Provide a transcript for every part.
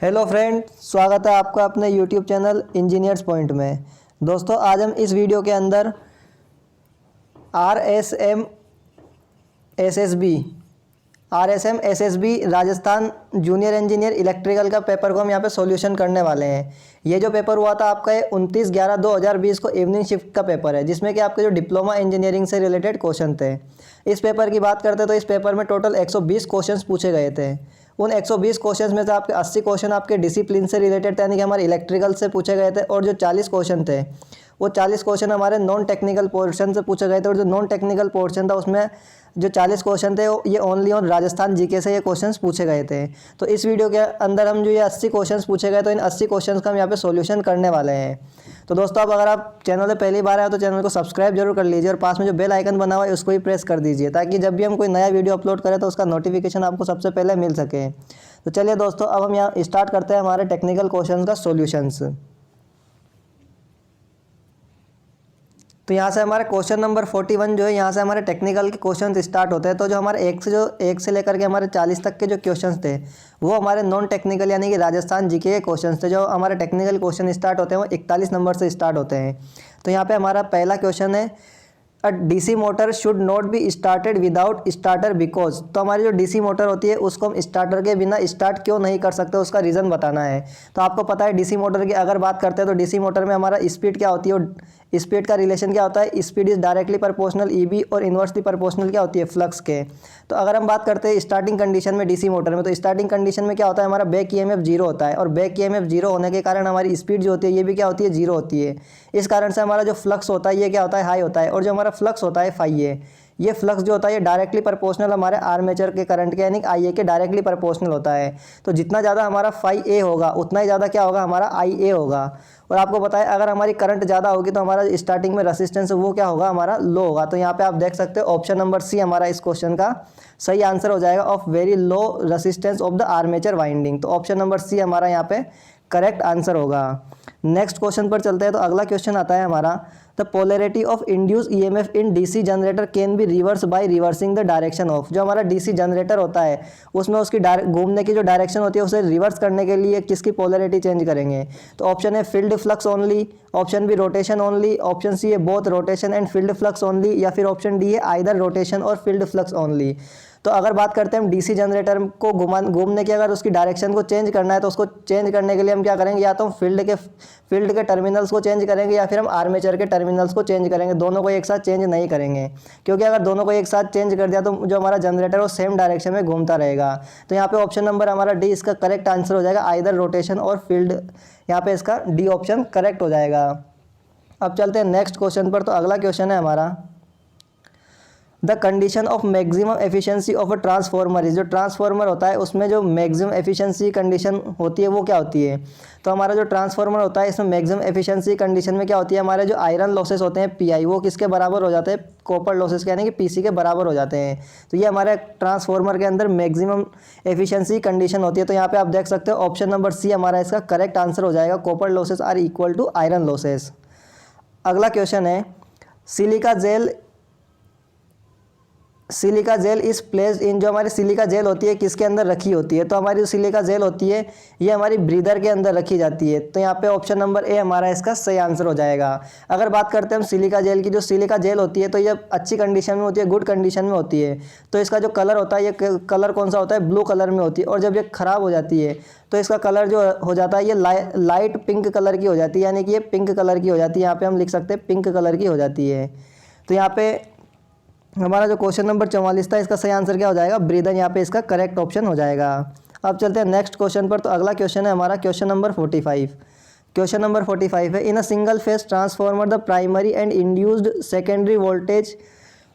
Hello friend, स्वागत है आपका अपने यूट्यूब चैनल इंजीनियर्स पॉइंट में। दोस्तों, आज हम इस वीडियो के अंदर RSM SSB Rajasthan junior engineer electrical का पेपर को हम यहाँ पे सॉल्यूशन करने वाले हैं। ये जो पेपर हुआ था आपका 29/11/2020 को इवनिंग शिफ्ट का पेपर है, जिसमें कि आपके जो डिप्लोमा इंजीनियरिंग से रिलेटेड क्वेश्चन थे। इस पेपर की बात करते तो इस पेपर में टोटल 120 क्वेश्चंस पूछे गए थे। उन 120 क्वेश्चंस में से आपके 80 क्वेश्चन आपके डिसिप्लिन से रिलेटेड थे, यानी कि हमारे इलेक्ट्रिकल से पूछे गए थे, और जो 40 क्वेश्चन थे वो 40 क्वेश्चन हमारे नॉन टेक्निकल पोर्शन से पूछे गए थे। और जो नॉन टेक्निकल पोर्शन था उसमें जो 40 क्वेश्चन थे ये ओनली ऑन राजस्थान जीके से ये क्वेश्चंस पूछे गए थे। तो इस वीडियो के अंदर हम जो ये 80 क्वेश्चंस पूछे गए तो इन 80 क्वेश्चंस का हम यहाँ पे सॉल्यूशन करने वाले हैं। तो दोस्तों, अब अगर आप चैनल पे पहली बार आए तो चैनल को सब्सक्राइब जरूर कर लीजिए और पास में जो बेल आइकन बना हुआ है उसको भी प्रेस कर दीजिए, ताकि जब भी हम कोई नया वीडियो अपलोड करें तो उसका नोटिफिकेशन आपको सबसे पहले मिल सके। तो चलिए दोस्तों, अब हम यहाँ स्टार्ट करते हैं हमारे टेक्निकल क्वेश्चन का सॉल्यूशंस। तो यहाँ से हमारे क्वेश्चन नंबर 41 जो है, यहाँ से हमारे टेक्निकल के क्वेश्चन स्टार्ट होते हैं। तो जो हमारे एक से लेकर के हमारे 40 तक के जो क्वेश्चंस थे वो हमारे नॉन टेक्निकल यानी कि राजस्थान जीके के क्वेश्चंस थे। जो हमारे टेक्निकल क्वेश्चन स्टार्ट होते हैं वो 41 नंबर से स्टार्ट होते हैं। तो यहाँ पे हमारा पहला क्वेश्चन है, a DC motor should not be started without starter because. तो हमारी जो डीसी मोटर होती है उसको हम स्टार्टर के बिना स्टार्ट क्यों नहीं कर सकते, उसका रीज़न बताना है। तो आपको पता है डीसी मोटर की अगर बात करते हैं तो डीसी मोटर में हमारा स्पीड क्या होती है, स्पीड का रिलेशन क्या होता है, speed is directly proportional EB और इन्वर्सली प्रोपोर्शनल क्या होती है, फ्लक्स के। तो अगर हम बात करते हैं स्टार्टिंग कंडीशन में डीसी मोटर में, तो स्टार्टिंग कंडीशन में क्या होता है, हमारा बैक ईएमएफ जीरो होता है, और बैक ईएमएफ जीरो होने के कारण हमारी स्पीड जो होती है ये भी क्या होती है, जीरो होती है। इस कारण से हमारा जो फ्लक्स होता है ये क्या होता है, हाई होता है। और जो हमारा फ्लक्स होता है फाई ए, ये फ्लक्स जो होता है ये डायरेक्टली प्रोपोर्शनल हमारे आर्मेचर के करंट के यानी कि आई ए के डायरेक्टली प्रोपोर्शनल होता है। तो जितना ज़्यादा हमारा फाई ए होगा उतना ही ज़्यादा क्या होगा, हमारा आई ए होगा। और आपको पता है अगर हमारी करंट ज़्यादा होगी तो हमारा स्टार्टिंग में रेसिस्टेंस वो क्या होगा, हमारा लो होगा। तो यहाँ पे आप देख सकते हो ऑप्शन नंबर सी हमारा इस क्वेश्चन का सही आंसर हो जाएगा, of very low resistance of the armature winding. तो ऑप्शन नंबर सी हमारा यहाँ पे करेक्ट आंसर होगा। नेक्स्ट क्वेश्चन पर चलते हैं। तो अगला क्वेश्चन आता है हमारा, the polarity of induce EMF in DC generator can be reverse by reversing the direction of. जो हमारा डीसी जनरेटर होता है उसमें उसकी घूमने की जो डायरेक्शन होती है उसे रिवर्स करने के लिए किसकी पोलैरिटी चेंज करेंगे। तो ऑप्शन है field flux only, option B rotation only, option C है both rotation and field flux only, या फिर ऑप्शन डी है आइदर रोटेशन और फील्ड फ्लक्स ओनली। तो अगर बात करते हैं हम डीसी जनरेटर को घूमने की अगर उसकी डायरेक्शन को चेंज करना है तो उसको चेंज करने के लिए हम क्या करेंगे, या तो हम फील्ड के टर्मिनल्स को चेंज करेंगे या फिर हम आर्मेचर के टर्मिनल्स को चेंज करेंगे। दोनों को एक साथ चेंज नहीं करेंगे, क्योंकि अगर दोनों को एक साथ चेंज कर दिया तो जो हमारा जनरेटर वो सेम डायरेक्शन में घूमता रहेगा। तो यहाँ पे ऑप्शन नंबर हमारा डी इसका करेक्ट आंसर हो जाएगा, आइदर रोटेशन और फील्ड। यहाँ पे इसका डी ऑप्शन करेक्ट हो जाएगा। अब चलते हैं नेक्स्ट क्वेश्चन पर। तो अगला क्वेश्चन है हमारा, the condition of maximum efficiency of a transformer is. जो ट्रांसफॉर्मर होता है उसमें जो मैक्सिमम एफिशिएंसी कंडीशन होती है वो क्या होती है। तो हमारा जो ट्रांसफॉर्मर होता है इसमें मैक्सिमम एफिशिएंसी कंडीशन में क्या होती है, हमारे जो आयरन लॉसेस होते हैं पीआई वो किसके बराबर हो जाते हैं, कॉपर लॉसेस के यानी कि पीसी के बराबर हो जाते हैं। तो ये हमारे ट्रांसफॉर्मर के अंदर मैक्सिमम एफिशिएंसी कंडीशन होती है। तो यहाँ पे आप देख सकते हो ऑप्शन नंबर सी हमारा इसका करेक्ट आंसर हो जाएगा, copper losses are equal to iron losses. अगला क्वेश्चन है, silica gel is placed in. जो हमारी सिलिका जेल होती है किसके अंदर रखी होती है। तो हमारी जो सिलिका जेल होती है ये हमारी ब्रीदर के अंदर रखी जाती है। तो यहाँ पे ऑप्शन नंबर ए हमारा इसका सही आंसर हो जाएगा। अगर बात करते हैं हम सिलिका जेल की, जो सिलिका जेल होती है तो ये अच्छी कंडीशन में होती है, गुड कंडीशन में होती है। तो इसका जो कलर होता है ये कलर कौन सा होता है, ब्लू कलर में होती है। और जब ये खराब हो जाती है तो इसका कलर जो हो जाता है ये लाइट पिंक कलर की हो जाती है, यानी कि ये पिंक कलर की हो जाती है। यहाँ पे हम लिख सकते हैं पिंक कलर की हो जाती है। तो यहाँ पे हमारा जो क्वेश्चन नंबर 44 था इसका सही आंसर क्या हो जाएगा, ब्रीदन। यहाँ पे इसका करेक्ट ऑप्शन हो जाएगा। अब चलते हैं नेक्स्ट क्वेश्चन पर। तो अगला क्वेश्चन है हमारा क्वेश्चन नंबर 45। क्वेश्चन नंबर 45 है, in a single phase transformer the primary and induced secondary voltage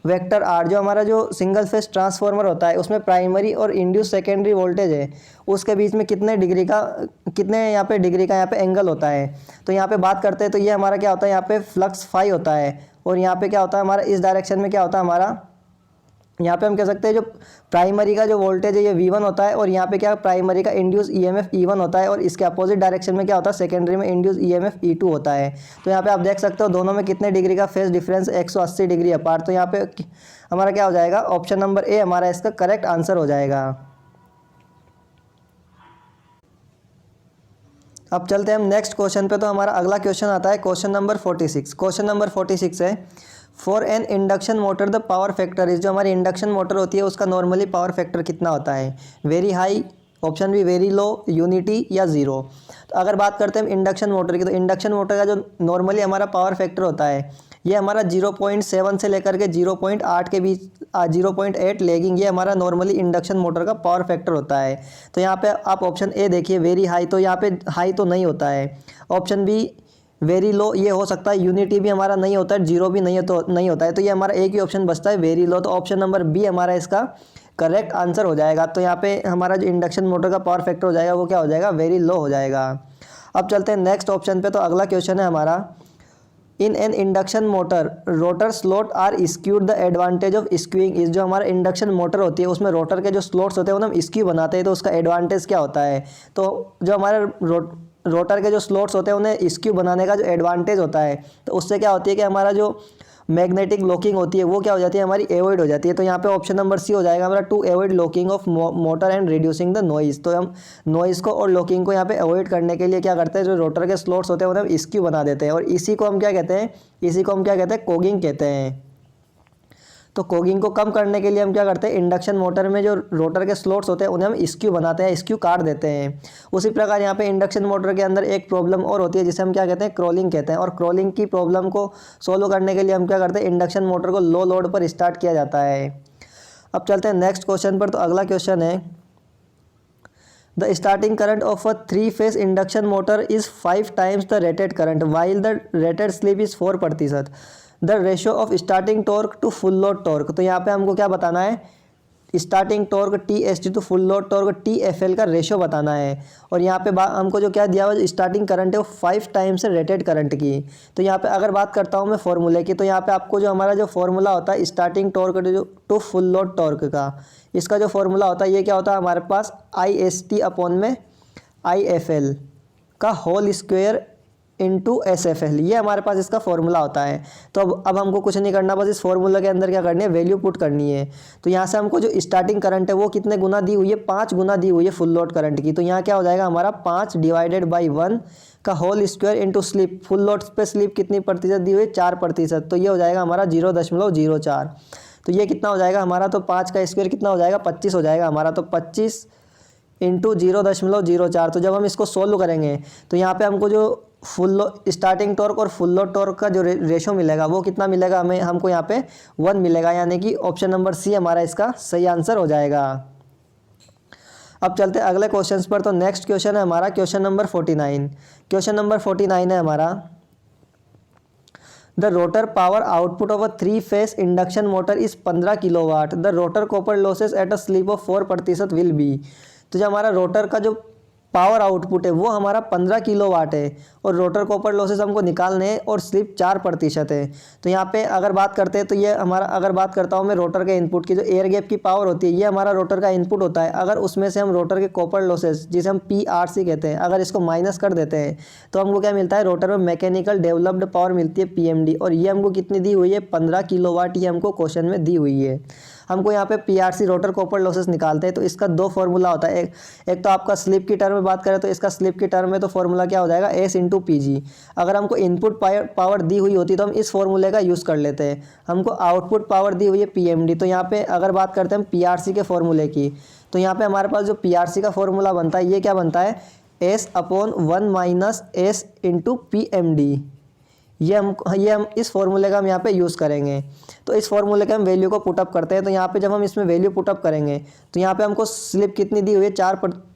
vector are. जो हमारा जो सिंगल फेज ट्रांसफॉर्मर होता है उसमें प्राइमरी और इंड्यूस सेकेंडरी वोल्टेज है उसके बीच में कितने यहाँ पे एंगल होता है। तो यहाँ पे बात करते हैं तो ये हमारा क्या होता है, यहाँ पे फ्लक्स फाई होता है। और यहाँ पे क्या होता है हमारा, इस डायरेक्शन में क्या होता है हमारा, यहाँ पे हम कह सकते हैं जो प्राइमरी का जो वोल्टेज है ये V1 होता है, और यहाँ पे क्या प्राइमरी का इंड्यूस ईएमएफ E1 होता है, और इसके अपोजिट डायरेक्शन में क्या होता है, सेकेंडरी में इंड्यूस ईएमएफ E2 होता है। तो यहाँ पे आप देख सकते हो दोनों में कितने डिग्री का फेज डिफरेंस, 180 डिग्री अपार्ट। तो यहाँ पे हमारा क्या हो जाएगा, ऑप्शन नंबर ए हमारा इसका करेक्ट आंसर हो जाएगा। अब चलते हैं हम नेक्स्ट क्वेश्चन पे। तो हमारा अगला क्वेश्चन आता है क्वेश्चन नंबर 46। क्वेश्चन नंबर 46 है, for an induction motor the power factor is, जो हमारी इंडक्शन मोटर होती है उसका नॉर्मली पावर फैक्टर कितना होता है? Very high, option be very low, unity या जीरो। तो अगर बात करते हैं हम इंडक्शन मोटर की, तो इंडक्शन मोटर का जो नॉर्मली हमारा पावर फैक्टर होता है ये हमारा 0.7 से लेकर के 0.8 के बीच, 0.8 लेगिंग, ये हमारा नॉर्मली इंडक्शन मोटर का पावर फैक्टर होता है। तो यहाँ पे आप ऑप्शन ए देखिए वेरी हाई, तो यहाँ पे हाई तो नहीं होता है। ऑप्शन बी वेरी लो, ये हो सकता है। यूनिटी भी हमारा नहीं होता है, जीरो भी नहीं होता है। तो ये हमारा एक ही ऑप्शन बचता है वेरी लो। तो ऑप्शन नंबर बी हमारा इसका करेक्ट आंसर हो जाएगा। तो यहाँ पे हमारा जो इंडक्शन मोटर का पावर फैक्टर हो जाएगा वो क्या हो जाएगा? वेरी लो हो जाएगा। अब चलते हैं नेक्स्ट ऑप्शन पे। तो अगला क्वेश्चन है हमारा, in an induction motor rotor slot are skewed, the advantage of skewing is, जो हमारा इंडक्शन मोटर होती है उसमें रोटर के जो स्लॉट्स होते हैं वो हम स्क्यू बनाते हैं, तो उसका एडवांटेज क्या होता है? तो जो हमारे रोटर के जो स्लॉट्स होते हैं उन्हें स्क्यू बनाने का जो एडवांटेज होता है, तो उससे क्या होती है कि हमारा जो मैग्नेटिक लॉकिंग होती है वो क्या हो जाती है? हमारी एवॉइड हो जाती है। तो यहाँ पे ऑप्शन नंबर सी हो जाएगा हमारा, to avoid locking of motor and reducing the noise. तो हम नॉइज को और लॉकिंग को यहाँ पे अवॉइड करने के लिए क्या करते हैं, जो रोटर के स्लॉट्स होते हैं उन्हें हम स्क्यू बना देते हैं, और इसी को हम क्या कहते हैं? इसी को हम क्या कहते हैं? कोगिंग कहते हैं। तो कोगिंग को कम करने के लिए हम क्या करते हैं? इंडक्शन मोटर में जो रोटर के स्लॉट्स होते हैं उन्हें हम स्क्यू बनाते हैं, स्क्यू काट देते हैं। उसी प्रकार यहाँ पे इंडक्शन मोटर के अंदर एक प्रॉब्लम और होती है जिसे हम क्या कहते हैं? क्रॉलिंग कहते हैं। और क्रॉलिंग की प्रॉब्लम को सोल्व करने के लिए हम क्या करते हैं? इंडक्शन मोटर को लो लोड पर स्टार्ट किया जाता है। अब चलते हैं नेक्स्ट क्वेश्चन पर। तो अगला क्वेश्चन है, the starting current of a 3 phase induction motor is 5 times the rated current while the rated slip is 4%। The ratio of starting torque to full load torque. तो यहाँ पे हमको क्या बताना है? Starting torque TST to full load torque TFL का ratio बताना है। और यहाँ पे हमको जो क्या दिया हुआ स्टार्टिंग करंट है वो 5 टाइम्स है रेटेड करंट की। तो यहाँ पे अगर बात करता हूँ मैं फॉर्मूले की, तो यहाँ पे आपको जो हमारा जो फॉर्मूला होता है starting torque to full load torque का, इसका जो फॉर्मूला होता है ये क्या होता है हमारे पास? IST अपॉन में IFL का होल स्क्वायर इंटू SFL, ये हमारे पास इसका फॉर्मूला होता है। तो अब हमको कुछ नहीं करना, बस इस फॉर्मूला के अंदर क्या करनी है? वैल्यू पुट करनी है। तो यहाँ से हमको जो स्टार्टिंग करंट है वो कितने गुना दी हुई है? 5 गुना दी हुई है फुल लोड करंट की। तो यहाँ क्या हो जाएगा हमारा? 5 डिवाइडेड बाई 1 का whole square into slip. Full load पे स्लिप कितनी प्रतिशत दी हुई है? 4%। तो ये हो जाएगा हमारा 0.04। तो ये कितना हो जाएगा हमारा? तो 5 का स्क्वायर कितना हो जाएगा? 25 हो जाएगा हमारा। तो 25 इंटू 0.04। तो जब हम इसको सोल्व करेंगे तो यहाँ पे हमको जो फुल स्टार्टिंग टॉर्क और फुल लोड टॉर्क का जो रेशो मिलेगा वो कितना मिलेगा हमें? हमको यहाँ पे 1 मिलेगा, यानी कि ऑप्शन नंबर सी हमारा इसका सही आंसर हो जाएगा। अब चलते हैं अगले क्वेश्चन पर। तो नेक्स्ट क्वेश्चन है हमारा क्वेश्चन नंबर 49। क्वेश्चन नंबर 49 है हमारा, the rotor power output of a 3 phase induction motor is 15 kilowatt. The rotor copper losses at a slip of 4% will be. तो जो हमारा रोटर का जो पावर आउटपुट है वो हमारा 15 किलोवाट है, और रोटर कॉपर लॉसेस हमको निकालने हैं और स्लिप 4% है। तो यहाँ पे अगर बात करते हैं तो ये हमारा, अगर बात करता हूँ मैं रोटर के इनपुट की, जो एयर गैप की पावर होती है ये हमारा रोटर का इनपुट होता है। अगर उसमें से हम रोटर के कॉपर लॉसेस, जिसे हम PRC कहते हैं, अगर इसको माइनस कर देते हैं तो हमको क्या मिलता है? रोटर में मैकेनिकल डेवलप्ड पावर मिलती है PMD, और ये हमको कितनी दी हुई है? 15 किलोवाट, ये हमको क्वेश्चन में दी हुई है। हमको यहाँ पे PRC रोटर कॉपर लॉसेस निकालते हैं, तो इसका 2 फॉर्मूला होता है। एक तो आपका स्लिप की टर्म में बात करें तो इसका स्लिप की टर्म में तो फॉर्मूला क्या हो जाएगा? S into PG। अगर हमको इनपुट पावर दी हुई होती तो हम इस फॉर्मूले का यूज़ कर लेते हैं। हमको आउटपुट पावर दी हुई है PMD। तो यहाँ पे अगर बात करते हैं हम PRC के फॉर्मूले की, तो यहाँ पे हमारे पास जो PRC का फॉर्मूला बनता है ये क्या बनता है? S/1 minus S into PMD। ये हम इस फॉर्मूले का हम यहाँ पे यूज़ करेंगे। तो इस फॉर्मूले के हम वैल्यू को पुटअप करते हैं। तो यहाँ पे जब हम इसमें वैल्यू पुटअप करेंगे तो यहाँ पे हमको स्लिप कितनी दी हुई है?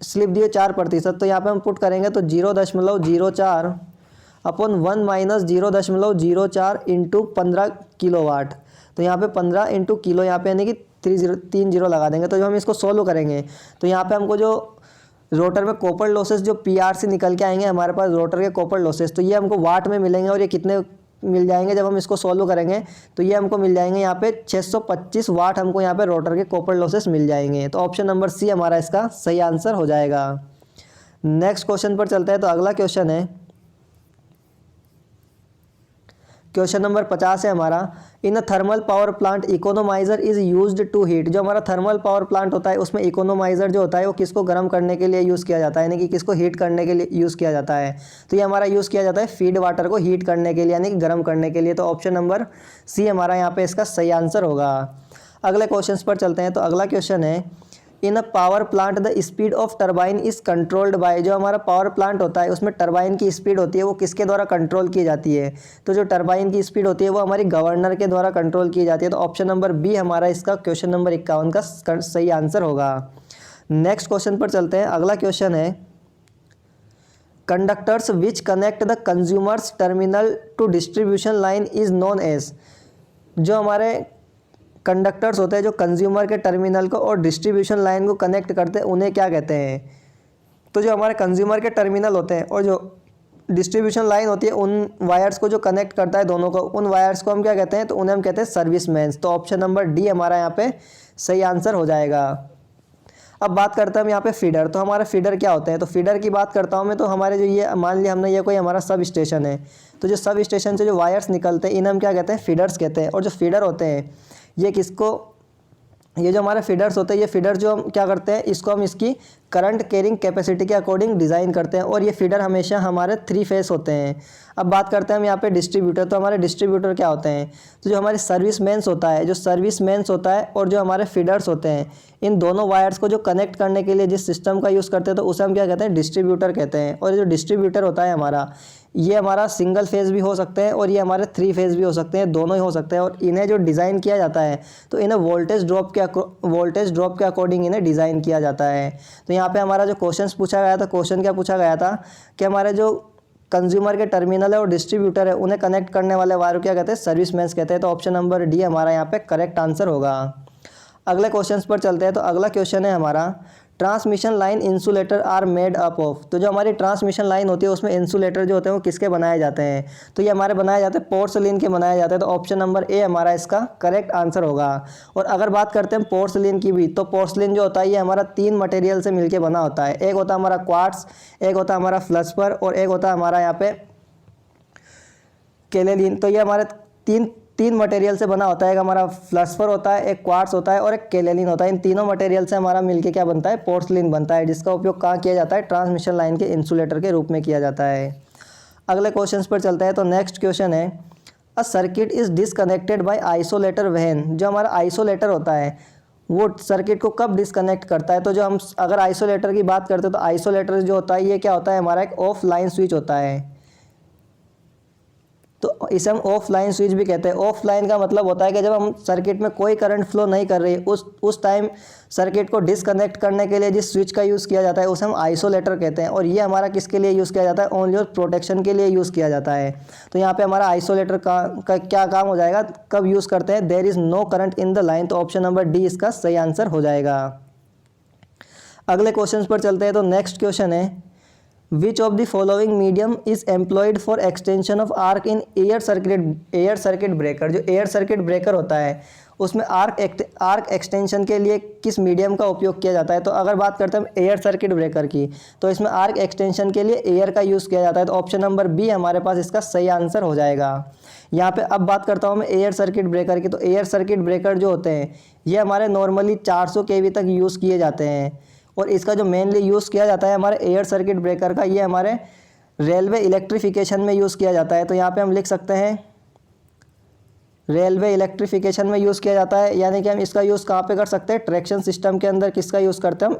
स्लिप दी है 4%। तो यहाँ पे हम पुट करेंगे तो 0.04 अपॉन 1 माइनस 0.04 इंटू 15 किलोवाट। तो यहाँ पे 15 इंटू किलो, यहाँ पे यानी कि 3 जीरो लगा देंगे। तो जब हम इसको सोल्व करेंगे तो यहाँ पे हमको जो रोटर में कॉपर लॉसेस जो PRC निकल के आएंगे हमारे पास रोटर के कॉपर लॉसेस, तो ये हमको वाट में मिलेंगे। और ये कितने मिल जाएंगे जब हम इसको सॉल्व करेंगे? तो ये हमको मिल जाएंगे यहाँ पे 625 वाट, हमको यहाँ पे रोटर के कॉपर लॉसेस मिल जाएंगे। तो ऑप्शन नंबर सी हमारा इसका सही आंसर हो जाएगा। नेक्स्ट क्वेश्चन पर चलते हैं। तो अगला क्वेश्चन है क्वेश्चन नंबर 50 है हमारा, in a thermal power plant economiser is used to heat. जो हमारा थर्मल पावर प्लांट होता है उसमें इकोनोमाइजर जो होता है वो किसको गर्म करने के लिए यूज़ किया जाता है, यानी कि किसको हीट करने के लिए यूज़ किया जाता है। तो ये हमारा यूज़ किया जाता है फीड वाटर को हीट करने के लिए, यानी कि गर्म करने के लिए। तो ऑप्शन नंबर सी हमारा यहाँ पे इसका सही आंसर होगा। अगले क्वेश्चन पर चलते हैं। तो अगला क्वेश्चन है, in a power plant the speed of turbine is controlled by. जो हमारा पावर प्लांट होता है उसमें टरबाइन की स्पीड होती है वो किसके द्वारा कंट्रोल की जाती है। तो जो टरबाइन की स्पीड होती है वो हमारी गवर्नर के द्वारा कंट्रोल की जाती है। तो ऑप्शन नंबर बी हमारा इसका क्वेश्चन नंबर 51 का सही आंसर होगा। नेक्स्ट क्वेश्चन पर चलते हैं। अगला क्वेश्चन है, conductors which connect the consumers terminal to distribution line is known as. जो हमारे कंडक्टर्स होते हैं जो कंज्यूमर के टर्मिनल को और डिस्ट्रीब्यूशन लाइन को कनेक्ट करते हैं उन्हें क्या कहते हैं। तो जो हमारे कंज्यूमर के टर्मिनल होते हैं और जो डिस्ट्रीब्यूशन लाइन होती है उन वायर्स को जो कनेक्ट करता है दोनों को, उन वायर्स को हम क्या कहते हैं, तो उन्हें हम कहते हैं सर्विसमैन्स। तो ऑप्शन नंबर डी हमारा यहाँ पे सही आंसर हो जाएगा। अब बात करते हैं हम यहाँ पे फीडर। तो हमारे फीडर क्या होते हैं, तो फीडर की बात करता हूँ मैं। तो हमारे जो ये मान लिया हमने ये कोई हमारा सब स्टेशन है, तो जो सब स्टेशन से जो वायर्स निकलते हैं इन्हें हम क्या कहते हैं, फीडर्स कहते हैं। और जो फीडर होते हैं ये किसको, ये जो हमारे फीडर्स होते हैं ये फीडर जो हम क्या करते हैं, इसको हम इसकी करंट कैरिंग कैपेसिटी के अकॉर्डिंग डिज़ाइन करते हैं। और ये फीडर हमेशा हमारे 3 फेस होते हैं। अब बात करते हैं हम यहाँ पे डिस्ट्रीब्यूटर। तो हमारे डिस्ट्रीब्यूटर क्या होते हैं, तो जो हमारे सर्विसमैन्स होता है, जो सर्विसमैन्स होता है और जो हमारे फीडर्स होते हैं, इन दोनों वायर्स को जो कनेक्ट करने के लिए जिस सिस्टम का यूज़ करते हैं तो उसे हम क्या कहते हैं, डिस्ट्रीब्यूटर कहते हैं। और जो डिस्ट्रीब्यूटर होता है हमारा, ये हमारा सिंगल फेज भी हो सकते हैं और ये हमारे 3 फेज भी हो सकते हैं, दोनों ही हो सकते हैं। और इन्हें जो डिज़ाइन किया जाता है तो इन्हें वोल्टेज ड्रॉप के अकॉर्डिंग इन्हें डिज़ाइन किया जाता है। तो यहाँ पे हमारा जो क्वेश्चन पूछा गया था, क्वेश्चन क्या पूछा गया था कि हमारे जो कंज्यूमर के टर्मिनल है और डिस्ट्रीब्यूटर है उन्हें कनेक्ट करने वाले वायर को क्या कहते हैं, सर्विसमैन्स कहते हैं। तो ऑप्शन नंबर डी हमारा यहाँ पे करेक्ट आंसर होगा। अगले क्वेश्चन पर चलते हैं। तो अगला क्वेश्चन है हमारा, transmission line insulator are made up of. तो जो हमारी ट्रांसमिशन लाइन होती है उसमें इंसुलेटर जो होते हैं वो किसके बनाए जाते हैं, तो ये हमारे बनाए जाते हैं पोर्सलिन के बनाए जाते हैं। तो ऑप्शन नंबर ए हमारा इसका करेक्ट आंसर होगा। और अगर बात करते हैं पोर्सलिन की भी, तो पोर्सलिन जो होता है ये हमारा 3 मटेरियल से मिलकर बना होता है। एक होता है हमारा क्वार्ट्स, एक होता है हमारा फ्लस्पर और एक होता है हमारा यहाँ पे केलेलिन। तो ये हमारे तीन मटेरियल से बना होता है। एक हमारा फ्लस्फर होता है, एक क्वार्ट्स होता है और एक केलेलिन होता है। इन तीनों मटेरियल से हमारा मिलके क्या बनता है, पोर्सलिन बनता है, जिसका उपयोग कहाँ किया जाता है, ट्रांसमिशन लाइन के इंसुलेटर के रूप में किया जाता है। अगले क्वेश्चन पर चलते हैं। तो नेक्स्ट क्वेश्चन है, a circuit is disconnected by isolator when. जो हमारा आइसोलेटर होता है वो सर्किट को कब डिसकनेक्ट करता है। तो जो हम अगर आइसोलेटर की बात करते हैं तो आइसोलेटर जो होता है ये क्या होता है, हमारा एक ऑफ लाइन स्विच होता है। तो इसे हम ऑफलाइन स्विच भी कहते हैं। ऑफलाइन का मतलब होता है कि जब हम सर्किट में कोई करंट फ्लो नहीं कर रही उस टाइम सर्किट को डिसकनेक्ट करने के लिए जिस स्विच का यूज़ किया जाता है उसे हम आइसोलेटर कहते हैं। और ये हमारा किसके लिए यूज़ किया जाता है, ओनली और प्रोटेक्शन के लिए यूज़ किया जाता है। तो यहाँ पे हमारा आइसोलेटर का क्या काम हो जाएगा, कब यूज़ करते हैं, there is no current in the line. तो ऑप्शन नंबर डी इसका सही आंसर हो जाएगा। अगले क्वेश्चन पर चलते हैं। तो नेक्स्ट क्वेश्चन है, which of the following medium is employed for extension of arc in air circuit breaker. जो एयर सर्किट ब्रेकर होता है उसमें आर्क एक्सटेंशन के लिए किस मीडियम का उपयोग किया जाता है। तो अगर बात करते हैं एयर सर्किट ब्रेकर की, तो इसमें आर्क एक्सटेंशन के लिए एयर का यूज़ किया जाता है। तो ऑप्शन नंबर बी हमारे पास इसका सही आंसर हो जाएगा। यहाँ पे अब बात करता हूँ मैं एयर सर्किट ब्रेकर की। तो एयर सर्किट ब्रेकर जो होते हैं ये हमारे नॉर्मली 400 kV तक यूज़ किए जाते हैं। और इसका जो मेनली यूज़ किया जाता है हमारे एयर सर्किट ब्रेकर का, ये हमारे रेलवे इलेक्ट्रिफिकेशन में यूज़ किया जाता है। तो यहाँ पे हम लिख सकते हैं रेलवे इलेक्ट्रिफिकेशन में यूज़ किया जाता है। यानी कि हम इसका यूज़ कहाँ पे कर सकते हैं, ट्रैक्शन सिस्टम के अंदर किसका यूज़ करते हैं, हम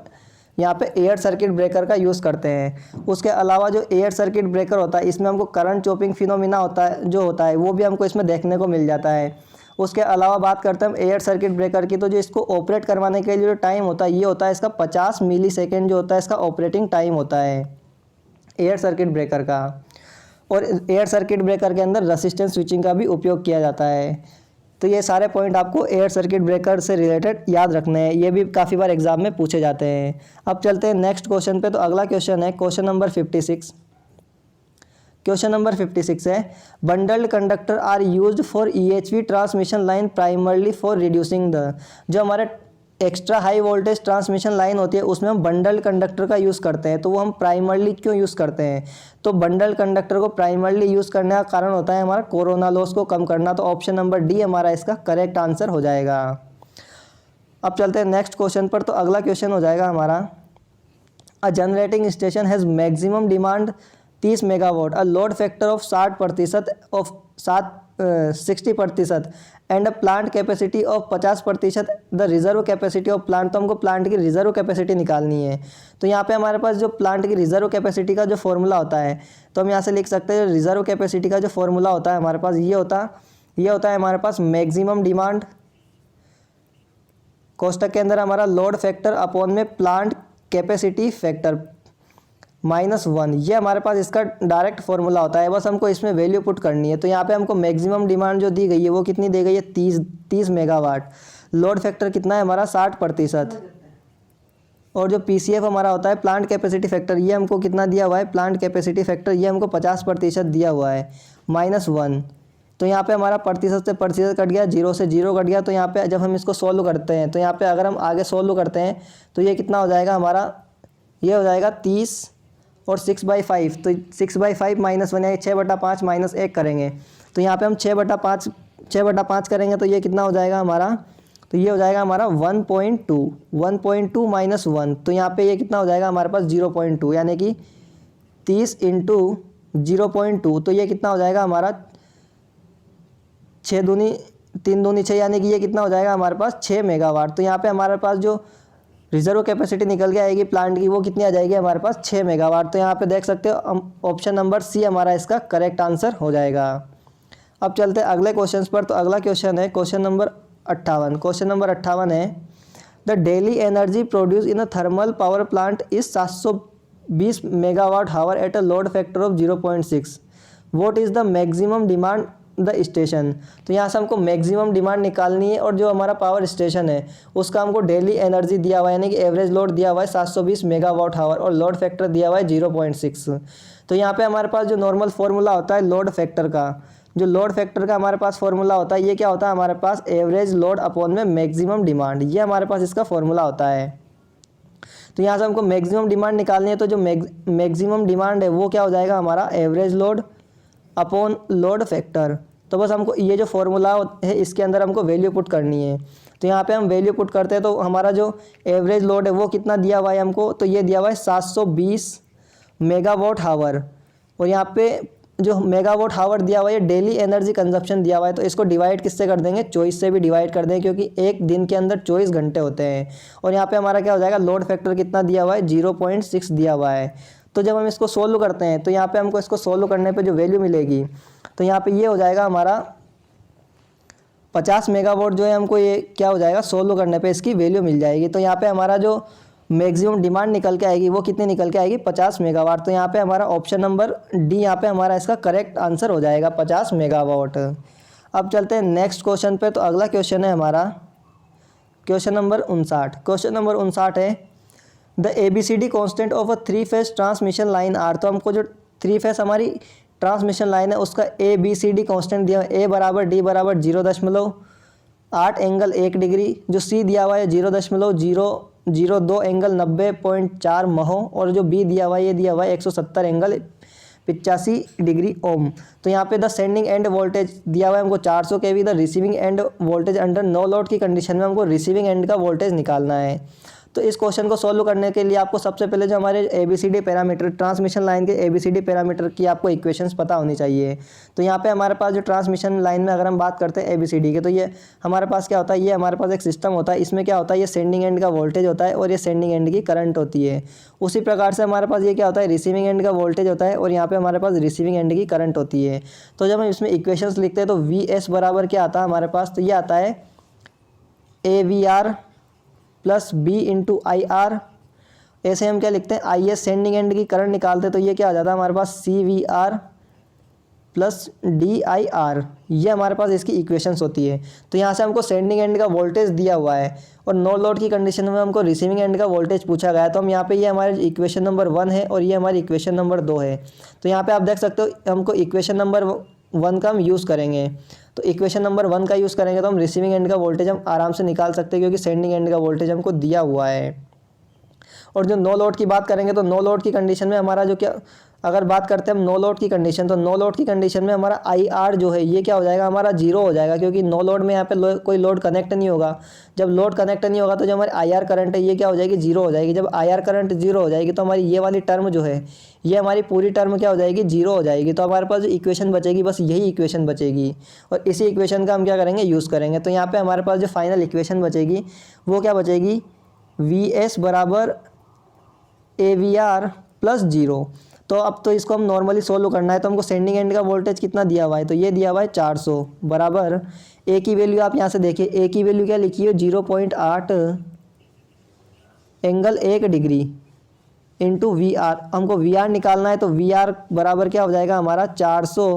यहाँ पे एयर सर्किट ब्रेकर का यूज़ करते हैं। उसके अलावा जो एयर सर्किट ब्रेकर होता है इसमें हमको करंट चॉपिंग फिनोमिना होता है वो भी हमको इसमें देखने को मिल जाता है। उसके अलावा बात करते हैं हम एयर सर्किट ब्रेकर की, तो जो इसको ऑपरेट करवाने के लिए जो टाइम होता है ये होता है इसका 50 मिलीसेकेंड जो होता है इसका ऑपरेटिंग टाइम होता है एयर सर्किट ब्रेकर का। और एयर सर्किट ब्रेकर के अंदर रेजिस्टेंस स्विचिंग का भी उपयोग किया जाता है। तो ये सारे पॉइंट आपको एयर सर्किट ब्रेकर से रिलेटेड याद रखने हैं, ये भी काफ़ी बार एग्जाम में पूछे जाते हैं। अब चलते हैं नेक्स्ट क्वेश्चन पे। तो अगला क्वेश्चन है क्वेश्चन नंबर 56। क्वेश्चन नंबर 56 है, bundled conductor are used for EHV transmission line primarily for reducing the. जो हमारे extra high voltage transmission line होती है उसमें हम बंडल कंडक्टर का यूज़ करते हैं। तो वो हम प्राइमरली क्यों यूज़ करते हैं? तो बंडल कंडक्टर को प्राइमरली यूज़ करने का कारण होता है हमारा कोरोना लॉस को कम करना। तो ऑप्शन नंबर डी हमारा इसका करेक्ट आंसर हो जाएगा। अब चलते हैं नेक्स्ट क्वेश्चन पर। तो अगला क्वेश्चन हो जाएगा हमारा, a generating station has maximum demand 30 megawatt, a load factor of 60% and a plant capacity of 50%, the reserve capacity of plant. तो हमको प्लांट की रिजर्व कैपेसिटी निकालनी है। तो यहाँ पे हमारे पास जो प्लांट की रिजर्व कैपेसिटी का जो फॉर्मूला होता है, तो हम यहाँ से लिख सकते हैं रिजर्व कैपेसिटी का जो फॉर्मूला होता है हमारे पास ये होता है हमारे पास मैक्सिमम डिमांड कोष्टक के अंदर हमारा लोड फैक्टर अपॉन में प्लांट कैपेसिटी फैक्टर -1, ये हमारे पास इसका डायरेक्ट फॉर्मूला होता है। बस हमको इसमें वैल्यू पुट करनी है। तो यहाँ पे हमको मैक्सिमम डिमांड जो दी गई है वो कितनी दी गई है? 30 मेगावाट। लोड फैक्टर कितना है हमारा? 60%। और जो पीसीएफ हमारा होता है प्लांट कैपेसिटी फैक्टर, ये हमको कितना दिया हुआ है? प्लांट कैपेसिटी फैक्टर ये हमको 50% दिया हुआ है, -1। तो यहाँ पे हमारा प्रतिशत से प्रतिशत कट गया, 0 से 0 कट गया। तो यहाँ पे जब हम इसको सॉल्व करते हैं तो यहाँ पे अगर हम आगे सॉल्व करते हैं तो ये कितना हो जाएगा हमारा? ये हो जाएगा 30 और 6/5। तो 6/5 -1 है, 6/5 -1 करेंगे। तो यहाँ पे हम 6/5 करेंगे तो ये कितना हो जाएगा हमारा? तो ये हो जाएगा हमारा 1.2 -1। तो यहाँ पे ये कितना हो जाएगा हमारे पास? 0.2, यानी कि 30 × 0.2। तो ये कितना हो जाएगा हमारा? 6 दूनी 3 दूनी 6, यानी कि ये कितना हो जाएगा हमारे पास? 6 मेगावाट। तो यहाँ पे हमारे पास जो रिजर्व कैपेसिटी निकल के आएगी प्लांट की वो कितनी आ जाएगी हमारे पास? 6 मेगावाट। तो यहाँ पे देख सकते हो ऑप्शन नंबर सी हमारा इसका करेक्ट आंसर हो जाएगा। अब चलते हैं अगले क्वेश्चन पर। तो अगला क्वेश्चन है क्वेश्चन नंबर 58। क्वेश्चन नंबर 58 है, the daily energy produce in a thermal power plant is 720 megawatt hour at a load factor of 0.6, what is the maximum demand the station. तो यहाँ से हमको मैक्सिमम डिमांड निकालनी है और जो हमारा पावर स्टेशन है उसका हमको डेली एनर्जी दिया हुआ है, यानी कि एवरेज लोड दिया हुआ है 720 मेगावाट हावर और लोड फैक्टर दिया हुआ है 0.6। तो यहाँ पे हमारे पास जो नॉर्मल फार्मूला होता है लोड फैक्टर का, जो लोड फैक्टर का हमारे पास फार्मूला होता है ये क्या होता है हमारे पास? एवरेज लोड अपॉन में मैक्सिमम डिमांड, ये हमारे पास इसका फार्मूला होता है। तो यहाँ से हमको मैक्सिमम डिमांड निकालनी है। तो जो मैक्सिमम डिमांड है वो क्या हो जाएगा हमारा? Average load upon load factor. तो बस हमको ये जो फॉर्मूला है इसके अंदर हमको वैल्यू पुट करनी है। तो यहाँ पे हम वैल्यू पुट करते हैं तो हमारा जो एवरेज लोड है वो कितना दिया हुआ है हमको? तो ये दिया हुआ है 720 मेगावाट हावर। और यहाँ पे जो मेगावाट हावर दिया हुआ है डेली एनर्जी कंजप्शन दिया हुआ है। तो इसको डिवाइड किससे कर देंगे? 24 से भी डिवाइड कर देंगे, क्योंकि एक दिन के अंदर 24 घंटे होते हैं। और यहाँ पे हमारा क्या हो जाएगा? लोड फैक्टर कितना दिया हुआ है? 0.6 दिया हुआ है। तो जब हम इसको सोल्व करते हैं तो यहाँ पे हमको इसको सोल्व करने पे जो वैल्यू मिलेगी तो यहाँ पे ये हो जाएगा हमारा 50 मेगावाट जो है हमको ये क्या हो जाएगा? सोल्व करने पे इसकी वैल्यू मिल जाएगी। तो यहाँ पे हमारा जो मैक्सिमम डिमांड निकल के आएगी वो कितनी निकल के आएगी? 50 मेगावाट। तो यहाँ पे हमारा ऑप्शन नंबर डी यहाँ पे हमारा इसका करेक्ट आंसर हो जाएगा 50 मेगावाट। अब चलते हैं नेक्स्ट क्वेश्चन पे। तो अगला क्वेश्चन है हमारा क्वेश्चन नंबर 59। क्वेश्चन नंबर 59 है, the ABCD constant of a 3 phase transmission line are. तो हमको जो 3 फेज हमारी ट्रांसमिशन लाइन है उसका ABCD कॉन्स्टेंट दिया है, A = D = 0.8 एंगल 1 डिग्री, जो C दिया हुआ है 0.002 एंगल 90.4 महो, और जो B दिया हुआ है ये दिया हुआ है 170 एंगल 85 डिग्री ओम। तो यहाँ पे द सेंडिंग एंड वोल्टेज दिया हुआ है हमको 400 kV, the receiving end voltage under no load की कंडीशन में हमको रिसीविंग एंड का वोल्टेज निकालना है। तो इस क्वेश्चन को सॉल्व करने के लिए आपको सबसे पहले जो हमारे ABCD पैरामीटर, ट्रांसमिशन लाइन के ABCD पैरामीटर की आपको इक्वेशंस पता होनी चाहिए। तो यहाँ पे हमारे पास जो ट्रांसमिशन लाइन में अगर हम बात करते हैं ABCD के, तो ये हमारे पास क्या होता है? ये हमारे पास एक सिस्टम होता है, इसमें क्या होता है? ये सेंडिंग एंड का वोल्टेज होता है और ये सेंडिंग एंड की करंट होती है। उसी प्रकार से हमारे पास ये क्या होता है? रिसीविंग एंड का वोल्टेज होता है और यहाँ पर हमारे पास रिसीविंग एंड की करंट होती है। तो जब हम इसमें इक्वेशंस लिखते हैं तो VS बराबर क्या आता है हमारे पास? तो ये आता है AVR प्लस B × IR। ऐसे हम क्या लिखते हैं? IS सेंडिंग एंड की करंट निकालते हैं तो ये क्या आ जाता है हमारे पास? CVR plus DIR। ये हमारे पास इसकी इक्वेशंस होती है। तो यहाँ से हमको सेंडिंग एंड का वोल्टेज दिया हुआ है और नो लोड की कंडीशन में हमको रिसीविंग एंड का वोल्टेज पूछा गया है। तो हम यहाँ पे ये हमारे इक्वेशन नंबर 1 है और ये हमारी इक्वेशन नंबर 2 है। तो यहाँ पे आप देख सकते हो हमको इक्वेशन नंबर वन का हम यूज़ करेंगे। तो इक्वेशन नंबर 1 का यूज़ करेंगे तो हम रिसीविंग एंड का वोल्टेज हम आराम से निकाल सकते हैं, क्योंकि सेंडिंग एंड का वोल्टेज हमको दिया हुआ है। और जो नो लोड की बात करेंगे तो नो लोड की कंडीशन में हमारा जो क्या, अगर बात करते हैं हम नो लोड की कंडीशन, तो नो लोड की कंडीशन में हमारा IR जो है ये क्या हो जाएगा, हमारा जीरो हो जाएगा, क्योंकि नो लोड में यहाँ पे कोई लोड कनेक्ट नहीं होगा। जब लोड कनेक्ट नहीं होगा तो जो हमारी IR करंट है ये क्या हो जाएगी, जीरो हो जाएगी। जब IR करंट जीरो हो जाएगी तो हमारी ये वाली टर्म जो है ये हमारी पूरी टर्म क्या हो जाएगी, जीरो हो जाएगी। तो हमारे पास जो इक्वेशन बचेगी बस यही इक्वेशन बचेगी, और इसी इक्वेशन का हम क्या करेंगे, यूज़ करेंगे। तो यहाँ पर हमारे पास जो फाइनल इक्वेशन बचेगी वो क्या बचेगी, VS बराबर AVR प्लस जीरो। तो अब तो इसको हम नॉर्मली सोल्व करना है, तो हमको सेंडिंग एंड का वोल्टेज कितना दिया हुआ है, तो ये दिया हुआ है 400 बराबर ए की वैल्यू आप यहाँ से देखिए, ए की वैल्यू क्या लिखी है 0.8 एंगल 1 डिग्री इंटू VR। हमको VR निकालना है, तो VR बराबर क्या हो जाएगा हमारा 400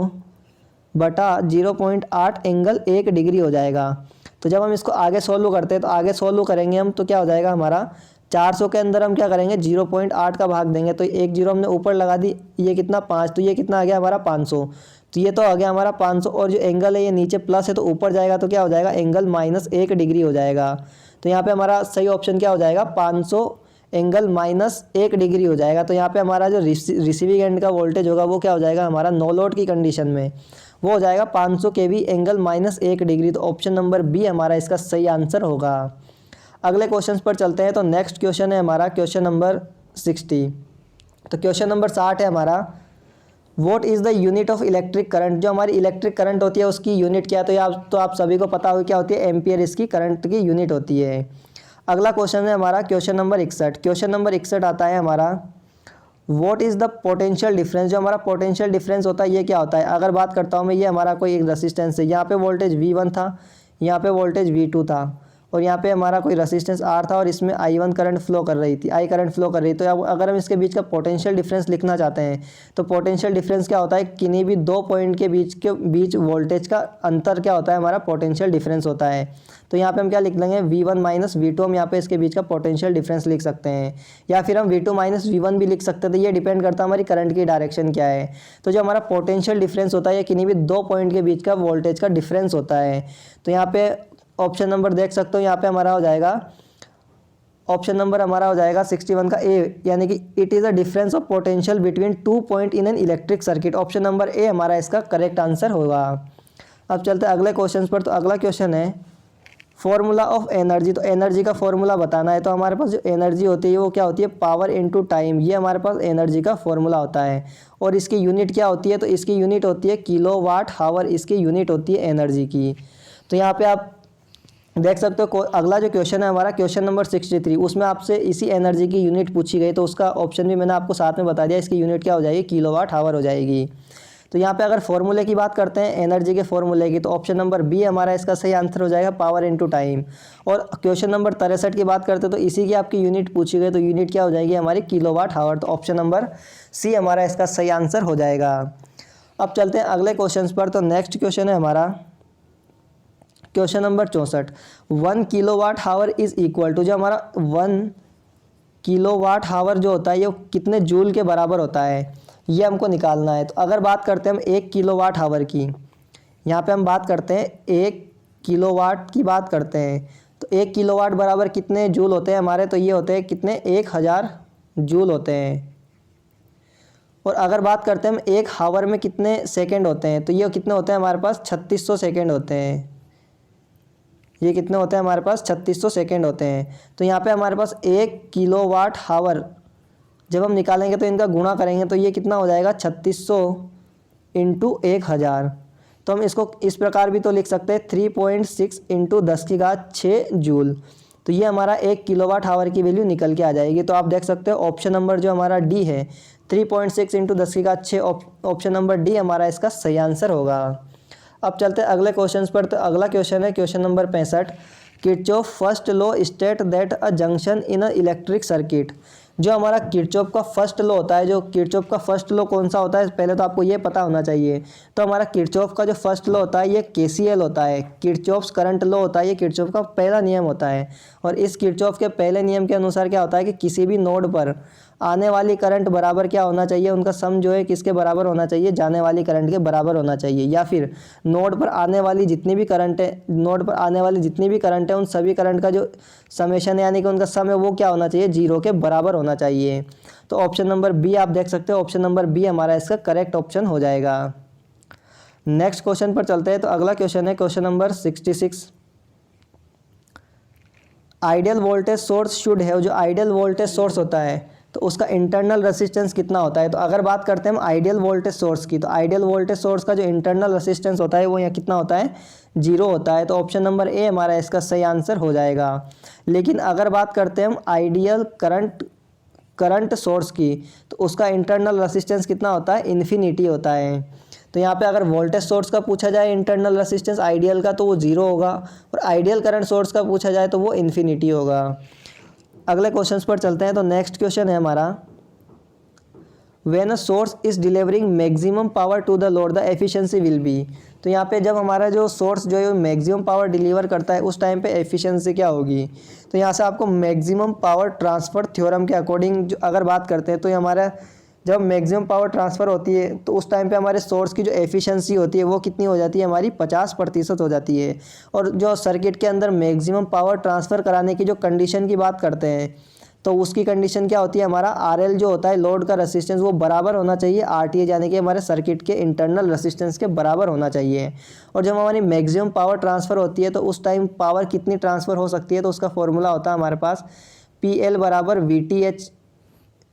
बटा 0.8 एंगल 1 डिग्री हो जाएगा। तो जब हम इसको आगे सोल्व करते हैं तो आगे सोल्व करेंगे हम, तो क्या हो जाएगा हमारा 400 के अंदर हम क्या करेंगे 0.8 का भाग देंगे, तो एक जीरो हमने ऊपर लगा दी, ये कितना 5, तो ये कितना आ गया हमारा 500। तो ये तो आ गया हमारा 500, और जो एंगल है ये नीचे प्लस है तो ऊपर जाएगा तो क्या हो जाएगा एंगल -1 डिग्री हो जाएगा। तो यहाँ पे हमारा सही ऑप्शन क्या हो जाएगा 500 एंगल -1 डिग्री हो जाएगा। तो यहाँ पे हमारा जो रिसीविंग एंड का वोल्टेज होगा वो क्या हो जाएगा हमारा नो लोड की कंडीशन में वो हो जाएगा 500 kV एंगल -1 डिग्री। तो ऑप्शन नंबर बी हमारा इसका सही आंसर होगा। अगले क्वेश्चन पर चलते हैं। तो नेक्स्ट क्वेश्चन है हमारा क्वेश्चन नंबर 60। तो क्वेश्चन नंबर 60 है हमारा, what is the unit of electric current. जो हमारी इलेक्ट्रिक करंट होती है उसकी यूनिट क्या है, तो आप सभी को पता होगी क्या होती है, एम्पियर इसकी करंट की यूनिट होती है। अगला क्वेश्चन है हमारा क्वेश्चन नंबर 61। क्वेश्चन नंबर 61 आता है हमारा, what is the potential difference. जो हमारा पोटेंशियल डिफरेंस होता है ये क्या होता है। अगर बात करता हूँ मैं, ये हमारा कोई एक रेसिस्टेंस है, यहाँ पे वोल्टेज V1 था, यहाँ पे वोल्टेज V2 था, और यहाँ पे हमारा कोई रेसिस्टेंस R था, और इसमें I1 करंट फ्लो कर रही थी, I करंट फ्लो कर रही थी। तो अब अगर हम इसके बीच का पोटेंशियल डिफरेंस लिखना चाहते हैं तो पोटेंशियल डिफरेंस क्या होता है, किन्हीं भी दो पॉइंट के बीच वोल्टेज का अंतर क्या होता है, हमारा पोटेंशियल डिफरेंस होता है। तो यहाँ पे हम क्या लिख लेंगे V1 माइनस V2, हम यहाँ पे इसके बीच का पोटेंशियल डिफरेंस लिख सकते हैं, या फिर हम V2 माइनस V1 भी लिख सकते थे। ये डिपेंड करता है हमारी करंट की डायरेक्शन क्या है। तो जो हमारा पोटेंशियल डिफरेंस होता है ये किन्हीं भी दो पॉइंट के बीच का वोल्टेज का डिफरेंस होता है। तो यहाँ पे ऑप्शन नंबर देख सकते हो, यहाँ पे हमारा हो जाएगा ऑप्शन नंबर हमारा हो जाएगा 61 का ए, यानी कि it is a difference of potential between 2 point in an electric circuit. Option number A हमारा इसका करेक्ट आंसर होगा। अब चलते हैं अगले क्वेश्चन पर। तो अगला क्वेश्चन है फॉर्मूला ऑफ एनर्जी। तो एनर्जी का फॉर्मूला बताना है। तो हमारे पास जो एनर्जी होती है वो क्या होती है, पावर इनटू टाइम। ये हमारे पास एनर्जी का फॉर्मूला होता है, और इसकी यूनिट क्या होती है, तो इसकी यूनिट होती है किलोवाट हावर, इसकी यूनिट होती है एनर्जी की। तो यहाँ पे आप देख सकते हो अगला जो क्वेश्चन है हमारा क्वेश्चन नंबर 63, उसमें आपसे इसी एनर्जी की यूनिट पूछी गई, तो उसका ऑप्शन भी मैंने आपको साथ में बता दिया। इसकी यूनिट क्या हो जाएगी, किलोवाट हावर हो जाएगी। तो यहाँ पे अगर फॉर्मूले की बात करते हैं एनर्जी के फॉर्मूले की, तो ऑप्शन नंबर बी हमारा इसका सही आंसर हो जाएगा, पावर इनटू टाइम। और क्वेश्चन नंबर 63 की बात करते हैं तो इसी की आपकी यूनिट पूछी गई, तो यूनिट क्या हो जाएगी हमारी, किलोवाट हावर। तो ऑप्शन नंबर सी हमारा इसका सही आंसर हो जाएगा। अब चलते हैं अगले क्वेश्चन पर। तो नेक्स्ट क्वेश्चन है हमारा question number 64। 1 kilowatt hour is equal to, जो हमारा 1 किलोवाट हावर जो होता है ये कितने जूल के बराबर होता है, ये हमको निकालना है। तो अगर बात करते हैं हम 1 किलोवाट हावर की, यहाँ पे हम बात करते हैं 1 किलोवाट की बात करते हैं, तो 1 किलोवाट बराबर कितने जूल होते हैं हमारे, तो ये होते हैं कितने, 1000 जूल होते हैं। और अगर बात करते हैं हम 1 हावर में कितने सेकेंड होते हैं, तो ये कितने होते हैं हमारे पास, 3600 सेकेंड होते हैं। ये कितने होते हैं हमारे पास, 3600 सेकेंड होते हैं। तो यहाँ पे हमारे पास 1 किलोवाट हावर जब हम निकालेंगे तो इनका गुणा करेंगे तो ये कितना हो जाएगा, 3600 इंटू 1000। तो हम इसको इस प्रकार भी तो लिख सकते हैं 3.6 इंटू 10⁶ जूल। तो ये हमारा 1 किलोवाट हावर की वैल्यू निकल के आ जाएगी। तो आप देख सकते हो ऑप्शन नंबर जो हमारा डी है 3.6 इंटू 10⁶, ऑप्शन नंबर डी हमारा इसका सही आंसर होगा। अब चलते हैं अगले क्वेश्चन पर। तो अगला क्वेश्चन है question number 65। Kirchhoff first law state that a junction in a electric circuit. जो हमारा किरचॉफ का फर्स्ट लॉ होता है, जो किरचॉफ का फर्स्ट लॉ कौन सा होता है, पहले तो आपको ये पता होना चाहिए। तो हमारा किरचॉफ का जो फर्स्ट लॉ होता है ये KCL होता है, किरचॉफ्स करंट लॉ होता है। ये किरचॉफ का पहला नियम होता है, और इस किरचॉफ के पहले नियम के अनुसार क्या होता है कि किसी भी नोड पर आने वाली करंट बराबर क्या होना चाहिए, उनका सम जो है किसके बराबर होना चाहिए, जाने वाली करंट के बराबर होना चाहिए। या फिर नोड पर आने वाली जितनी भी करंट है, नोड पर आने वाली जितनी भी करंट है उन सभी करंट का जो समेशन है यानी कि उनका सम है वो क्या होना चाहिए, 0 के बराबर होना चाहिए। तो ऑप्शन नंबर बी आप देख सकते हो, ऑप्शन नंबर बी हमारा इसका करेक्ट ऑप्शन हो जाएगा। नेक्स्ट क्वेश्चन पर चलते हैं। तो अगला क्वेश्चन है question number 66। Ideal voltage source should है, जो आइडियल वोल्टेज सोर्स होता है तो उसका इंटरनल रेसिस्टेंस कितना होता है। तो अगर बात करते हैं हम आइडियल वोल्टेज सोर्स की, तो आइडियल वोल्टेज सोर्स का जो इंटरनल रेसिस्टेंस होता है वो यहाँ कितना होता है, 0 होता है। तो ऑप्शन नंबर ए हमारा इसका सही आंसर हो जाएगा। लेकिन अगर बात करते हैं हम आइडियल करंट सोर्स की, तो उसका इंटरनल रेसिस्टेंस कितना होता है, इन्फिनिटी होता है। तो यहाँ पे अगर वोल्टेज सोर्स का पूछा जाए इंटरनल रेसिस्टेंस आइडियल का तो वो 0 होगा, और आइडियल करंट सोर्स का पूछा जाए तो वो इन्फिनिटी होगा। अगले क्वेश्चंस पर चलते हैं। तो नेक्स्ट क्वेश्चन है हमारा, when a source is delivering maximum power to the load the efficiency will be. तो यहाँ पे जब हमारा जो सोर्स जो है मैक्सिमम पावर डिलीवर करता है उस टाइम पे एफिशिएंसी क्या होगी। तो यहाँ से आपको मैक्सिमम पावर ट्रांसफ़र थ्योरम के अकॉर्डिंग अगर बात करते हैं तो ये हमारा जब मैक्सिमम पावर ट्रांसफ़र होती है तो उस टाइम पे हमारे सोर्स की जो एफिशिएंसी होती है वो कितनी हो जाती है, हमारी 50% हो जाती है। और जो सर्किट के अंदर मैक्सिमम पावर ट्रांसफ़र कराने की जो कंडीशन की बात करते हैं तो उसकी कंडीशन क्या होती है, हमारा आरएल जो होता है लोड का रेसिस्टेंस वो बराबर होना चाहिए आरटीए, यानी कि हमारे सर्किट के इंटरनल रेसिस्टेंस के बराबर होना चाहिए। और जब हमारी मैक्सिमम पावर ट्रांसफ़र होती है तो उस टाइम पावर कितनी ट्रांसफ़र हो सकती है, तो उसका फॉर्मूला होता है हमारे पास PL बराबर VTH।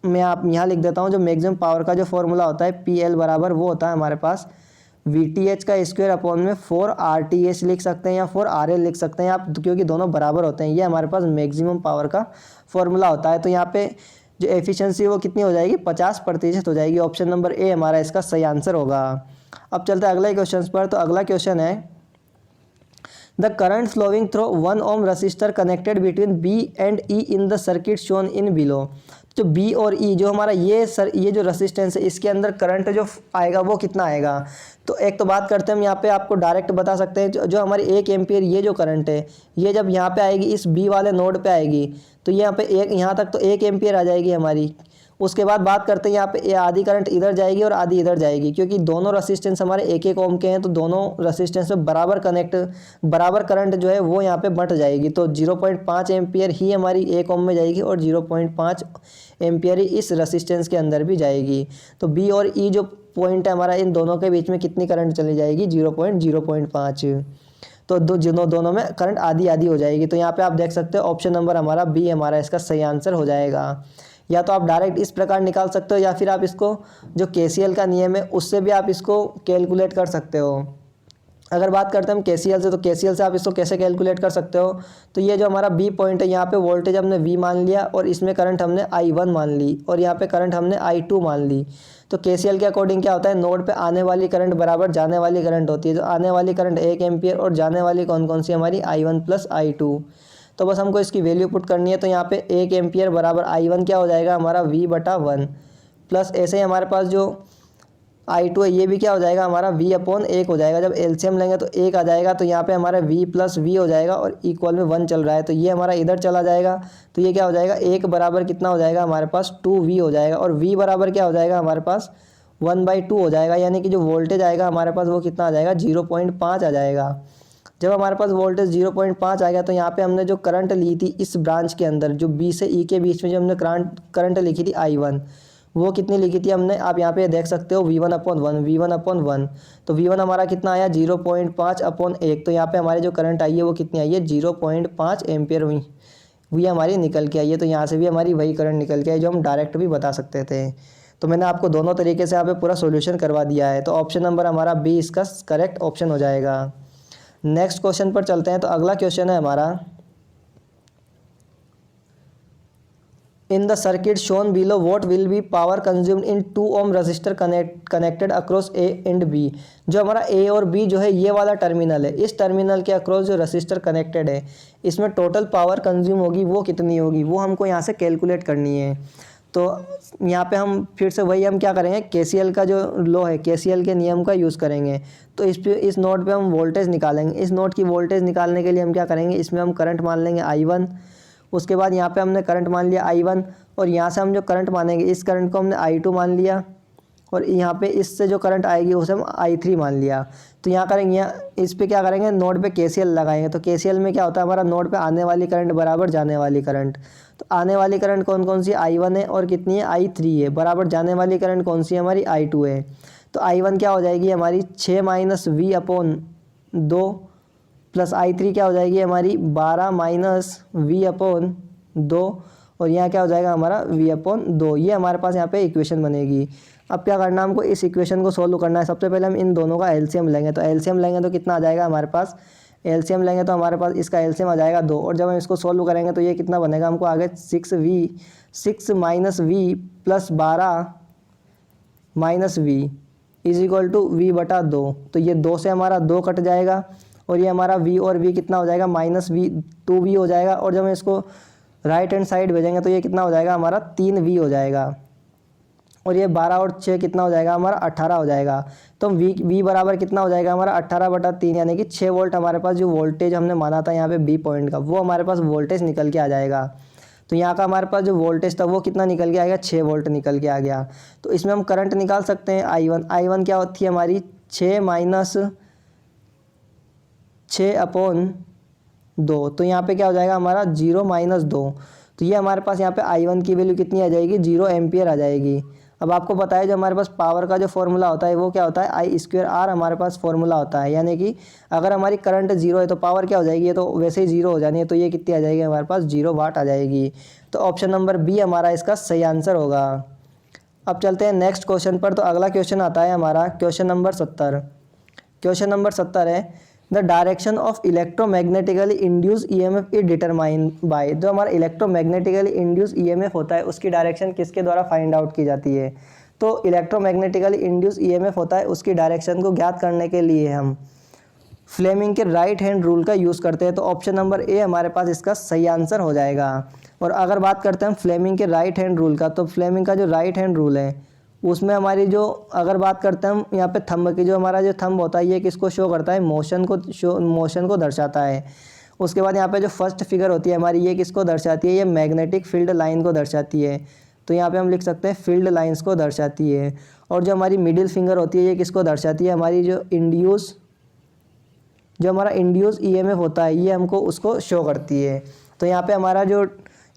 मैं आप यहाँ लिख देता हूँ, जो मैक्सिमम पावर का जो फॉर्मूला होता है PL बराबर वो होता है हमारे पास VTH का स्क्वायर अपॉन में 4RTH लिख सकते हैं या 4RL लिख सकते हैं आप, क्योंकि दोनों बराबर होते हैं। ये हमारे पास मैक्सिमम पावर का फॉर्मूला होता है। तो यहाँ पे जो एफिशिएंसी वो कितनी हो जाएगी, 50% हो जाएगी। ऑप्शन नंबर ए हमारा इसका सही आंसर होगा। अब चलते हैं अगले क्वेश्चन पर। तो अगला क्वेश्चन है, the current flowing through 1 ohm resistor connected between B and E in the circuit shown in below. जो B और E जो हमारा ये जो रेसिस्टेंस है इसके अंदर करंट जो आएगा वो कितना आएगा। तो एक तो बात करते हैं हम यहाँ पे आपको डायरेक्ट बता सकते हैं, जो हमारी 1 एम्पियर ये जो करंट है ये जब यहाँ पे आएगी इस B वाले नोड पे आएगी तो यहाँ पे यहाँ तक तो 1 एम्पियर आ जाएगी हमारी। उसके बाद बात करते हैं यहाँ पे आधी करंट इधर जाएगी और आधी इधर जाएगी, क्योंकि दोनों रेसिस्टेंस हमारे 1-1 ओम के हैं तो दोनों रेसिस्टेंस में बराबर करंट जो है वो यहाँ पे बंट जाएगी। तो 0.5 एम्पियर ही हमारी 1 ओम में जाएगी और 0.5 एम्पियर ही इस रेसिस्टेंस के अंदर भी जाएगी। तो बी और ई जो पॉइंट है हमारा, इन दोनों के बीच में कितनी करंट चली जाएगी, 0.05। तो दोनों में करंट आधी आधी हो जाएगी। तो यहाँ पे आप देख सकते हो ऑप्शन नंबर हमारा बी हमारा इसका सही आंसर हो जाएगा। या तो आप डायरेक्ट इस प्रकार निकाल सकते हो या फिर आप इसको जो KCL का नियम है उससे भी आप इसको कैलकुलेट कर सकते हो। अगर बात करते हैं हम KCL से, तो KCL से आप इसको कैसे कैलकुलेट कर सकते हो। तो ये जो हमारा बी पॉइंट है यहाँ पे वोल्टेज हमने V मान लिया और इसमें करंट हमने I1 मान ली और यहाँ पे करंट हमने I2 मान ली। तो KCL के अकॉर्डिंग क्या होता है, नोड पे आने वाली करंट बराबर जाने वाली करंट होती है। तो आने वाली करंट 1 एम्पियर और जाने वाली कौन कौन सी हमारी I1 प्लस I2। तो बस हमको इसकी वैल्यू पुट करनी है। तो यहाँ पे 1 एम्पियर बराबर I1 क्या हो जाएगा हमारा V/1 प्लस ऐसे ही हमारे पास जो I2 है ये भी क्या हो जाएगा हमारा V/1 हो जाएगा। जब LCM लेंगे तो 1 आ जाएगा, तो यहाँ पे हमारा V प्लस V हो जाएगा और इक्वल में 1 चल रहा है तो ये हमारा इधर चला जाएगा। तो ये क्या हो जाएगा, 1 बराबर कितना हो जाएगा हमारे पास 2V हो जाएगा और V बराबर क्या हो जाएगा हमारे पास 1/2 हो जाएगा। यानी कि जो वोल्टेज आएगा हमारे पास वो कितना आ जाएगा, 0.5 आ जाएगा। जब हमारे पास वोल्टेज 0.5 आ गया तो यहाँ पे हमने जो करंट ली थी इस ब्रांच के अंदर, जो B से E के बीच में जो हमने करंट लिखी थी I1, वो कितनी लिखी थी हमने, आप यहाँ पे देख सकते हो V1/1। तो V1 हमारा कितना आया 0.5/1। तो यहाँ पे हमारी जो करंट आई है वो कितनी आई है 0.5 एम्पियर हुई हमारी निकल के आई है। तो यहाँ से भी हमारी वही करंट निकल के आई जो हम डायरेक्ट भी बता सकते थे। तो मैंने आपको दोनों तरीके से यहाँ पे पूरा सोल्यूशन करवा दिया है। तो ऑप्शन नंबर हमारा बी इसका करेक्ट ऑप्शन हो जाएगा। नेक्स्ट क्वेश्चन पर चलते हैं। तो अगला क्वेश्चन है हमारा, इन the circuit shown below what will be power consumed in 2 ohm resistor connected across A and B। जो हमारा A और B जो है ये वाला टर्मिनल है, इस टर्मिनल के अक्रॉस जो रजिस्टर कनेक्टेड है इसमें टोटल पावर कंज्यूम होगी वो कितनी होगी, वो हमको यहाँ से कैलकुलेट करनी है। तो यहाँ पे हम फिर से वही हम क्या करेंगे, KCL का जो लॉ है KCL के नियम का यूज़ करेंगे। तो इस नोड पे हम वोल्टेज निकालेंगे। इस नोड की वोल्टेज निकालने के लिए हम क्या करेंगे, इसमें हम करंट मान लेंगे I1 उसके बाद यहाँ पे हमने करंट मान लिया I1, और यहाँ से हम जो करंट मानेंगे इस करंट को हमने I2 मान लिया, और यहाँ पे इससे जो करंट आएगी उसे हम I3 मान लिया। तो यहाँ करेंगे, यहाँ इस पे क्या करेंगे, नोड पे KCL लगाएंगे। तो KCL में क्या होता है, हमारा नोड पे आने वाली करंट बराबर जाने वाली करंट। तो आने वाली करंट कौन कौन सी, I1 है, और कितनी है, I3 है, बराबर जाने वाली करंट कौन सी है, हमारी I2 है। तो I1 क्या हो जाएगी हमारी 6 - V/2 प्लस I3 क्या हो जाएगी हमारी 12 - V/2, और यहाँ क्या हो जाएगा हमारा V/2। ये हमारे पास यहाँ पे इक्वेशन बनेगी। अब क्या करना है, हमको इस इक्वेशन को सोल्व करना है। सबसे पहले हम इन दोनों का एलसीएम लेंगे। तो एलसीएम लेंगे तो कितना आ जाएगा हमारे पास, एलसीएम लेंगे तो हमारे पास इसका एलसीएम आ जाएगा 2, और जब हम इसको सोल्व करेंगे तो ये कितना बनेगा हमको आगे 6 - V plus 12 - V is equal to V/2। तो ये 2 से हमारा 2 कट जाएगा, और ये हमारा V और V कितना हो जाएगा, -V 2V हो जाएगा। और जब हम इसको राइट हैंड साइड भेजेंगे तो ये कितना हो जाएगा हमारा 3V हो जाएगा, और ये 12 और 6 कितना हो जाएगा हमारा 18 हो जाएगा। तो V बराबर कितना हो जाएगा हमारा 18/3, यानी कि 6 वोल्ट हमारे पास जो वोल्टेज हमने माना था यहाँ पे B पॉइंट का, वो हमारे पास वोल्टेज निकल के आ जाएगा। तो यहाँ का हमारे पास जो वोल्टेज था वो कितना निकल के आएगा, 6 वोल्ट निकल के आ गया। तो इसमें हम करंट निकाल सकते हैं I1 क्या होती है हमारी 6/2। तो यहाँ पे क्या हो जाएगा हमारा 0 - 2। तो ये हमारे पास यहाँ पे I1 की वैल्यू कितनी आ जाएगी, 0 एम्पियर आ जाएगी। अब आपको पता है जो हमारे पास पावर का जो फॉर्मूला होता है वो क्या होता है, I²R हमारे पास फॉर्मूला होता है। यानी कि अगर हमारी करंट 0 है तो पावर क्या हो जाएगी, ये तो वैसे ही 0 हो जानी है। तो ये कितनी आ जाएगी हमारे पास 0 वाट आ जाएगी। तो ऑप्शन नंबर बी हमारा इसका सही आंसर होगा। अब चलते हैं नेक्स्ट क्वेश्चन पर। तो अगला क्वेश्चन आता है हमारा क्वेश्चन नंबर 70। क्वेश्चन नंबर 70 है, the direction of electromagnetically induce EMF is determine by. जो हमारा इलेक्ट्रोमैग्नेटिकली इंड्यूस EMF होता है उसकी डायरेक्शन किसके द्वारा फाइंड आउट की जाती है। तो इलेक्ट्रोमैग्नेटिकली इंड्यूस EMF होता है, उसकी डायरेक्शन को ज्ञात करने के लिए हम फ्लेमिंग के राइट हैंड रूल का यूज़ करते हैं। तो ऑप्शन नंबर ए हमारे पास इसका सही आंसर हो जाएगा। और अगर बात करते हैं फ्लेमिंग के राइट हैंड रूल का, तो फ्लेमिंग का जो राइट हैंड रूल है उसमें हमारी जो, अगर बात करते हैं हम यहाँ पे थंब की, जो हमारा जो थंब होता है ये किसको शो करता है, मोशन को दर्शाता है। उसके बाद यहाँ पे जो फर्स्ट फिगर होती है हमारी ये किसको दर्शाती है, ये मैग्नेटिक फील्ड लाइन को दर्शाती है। तो यहाँ पे हम लिख सकते हैं फील्ड लाइंस को दर्शाती है। और जो हमारी मिडिल फिंगर होती है ये किसको दर्शाती है, हमारी जो हमारा इंड्यूस EMF होता है ये हमको उसको शो करती है। तो यहाँ पे हमारा जो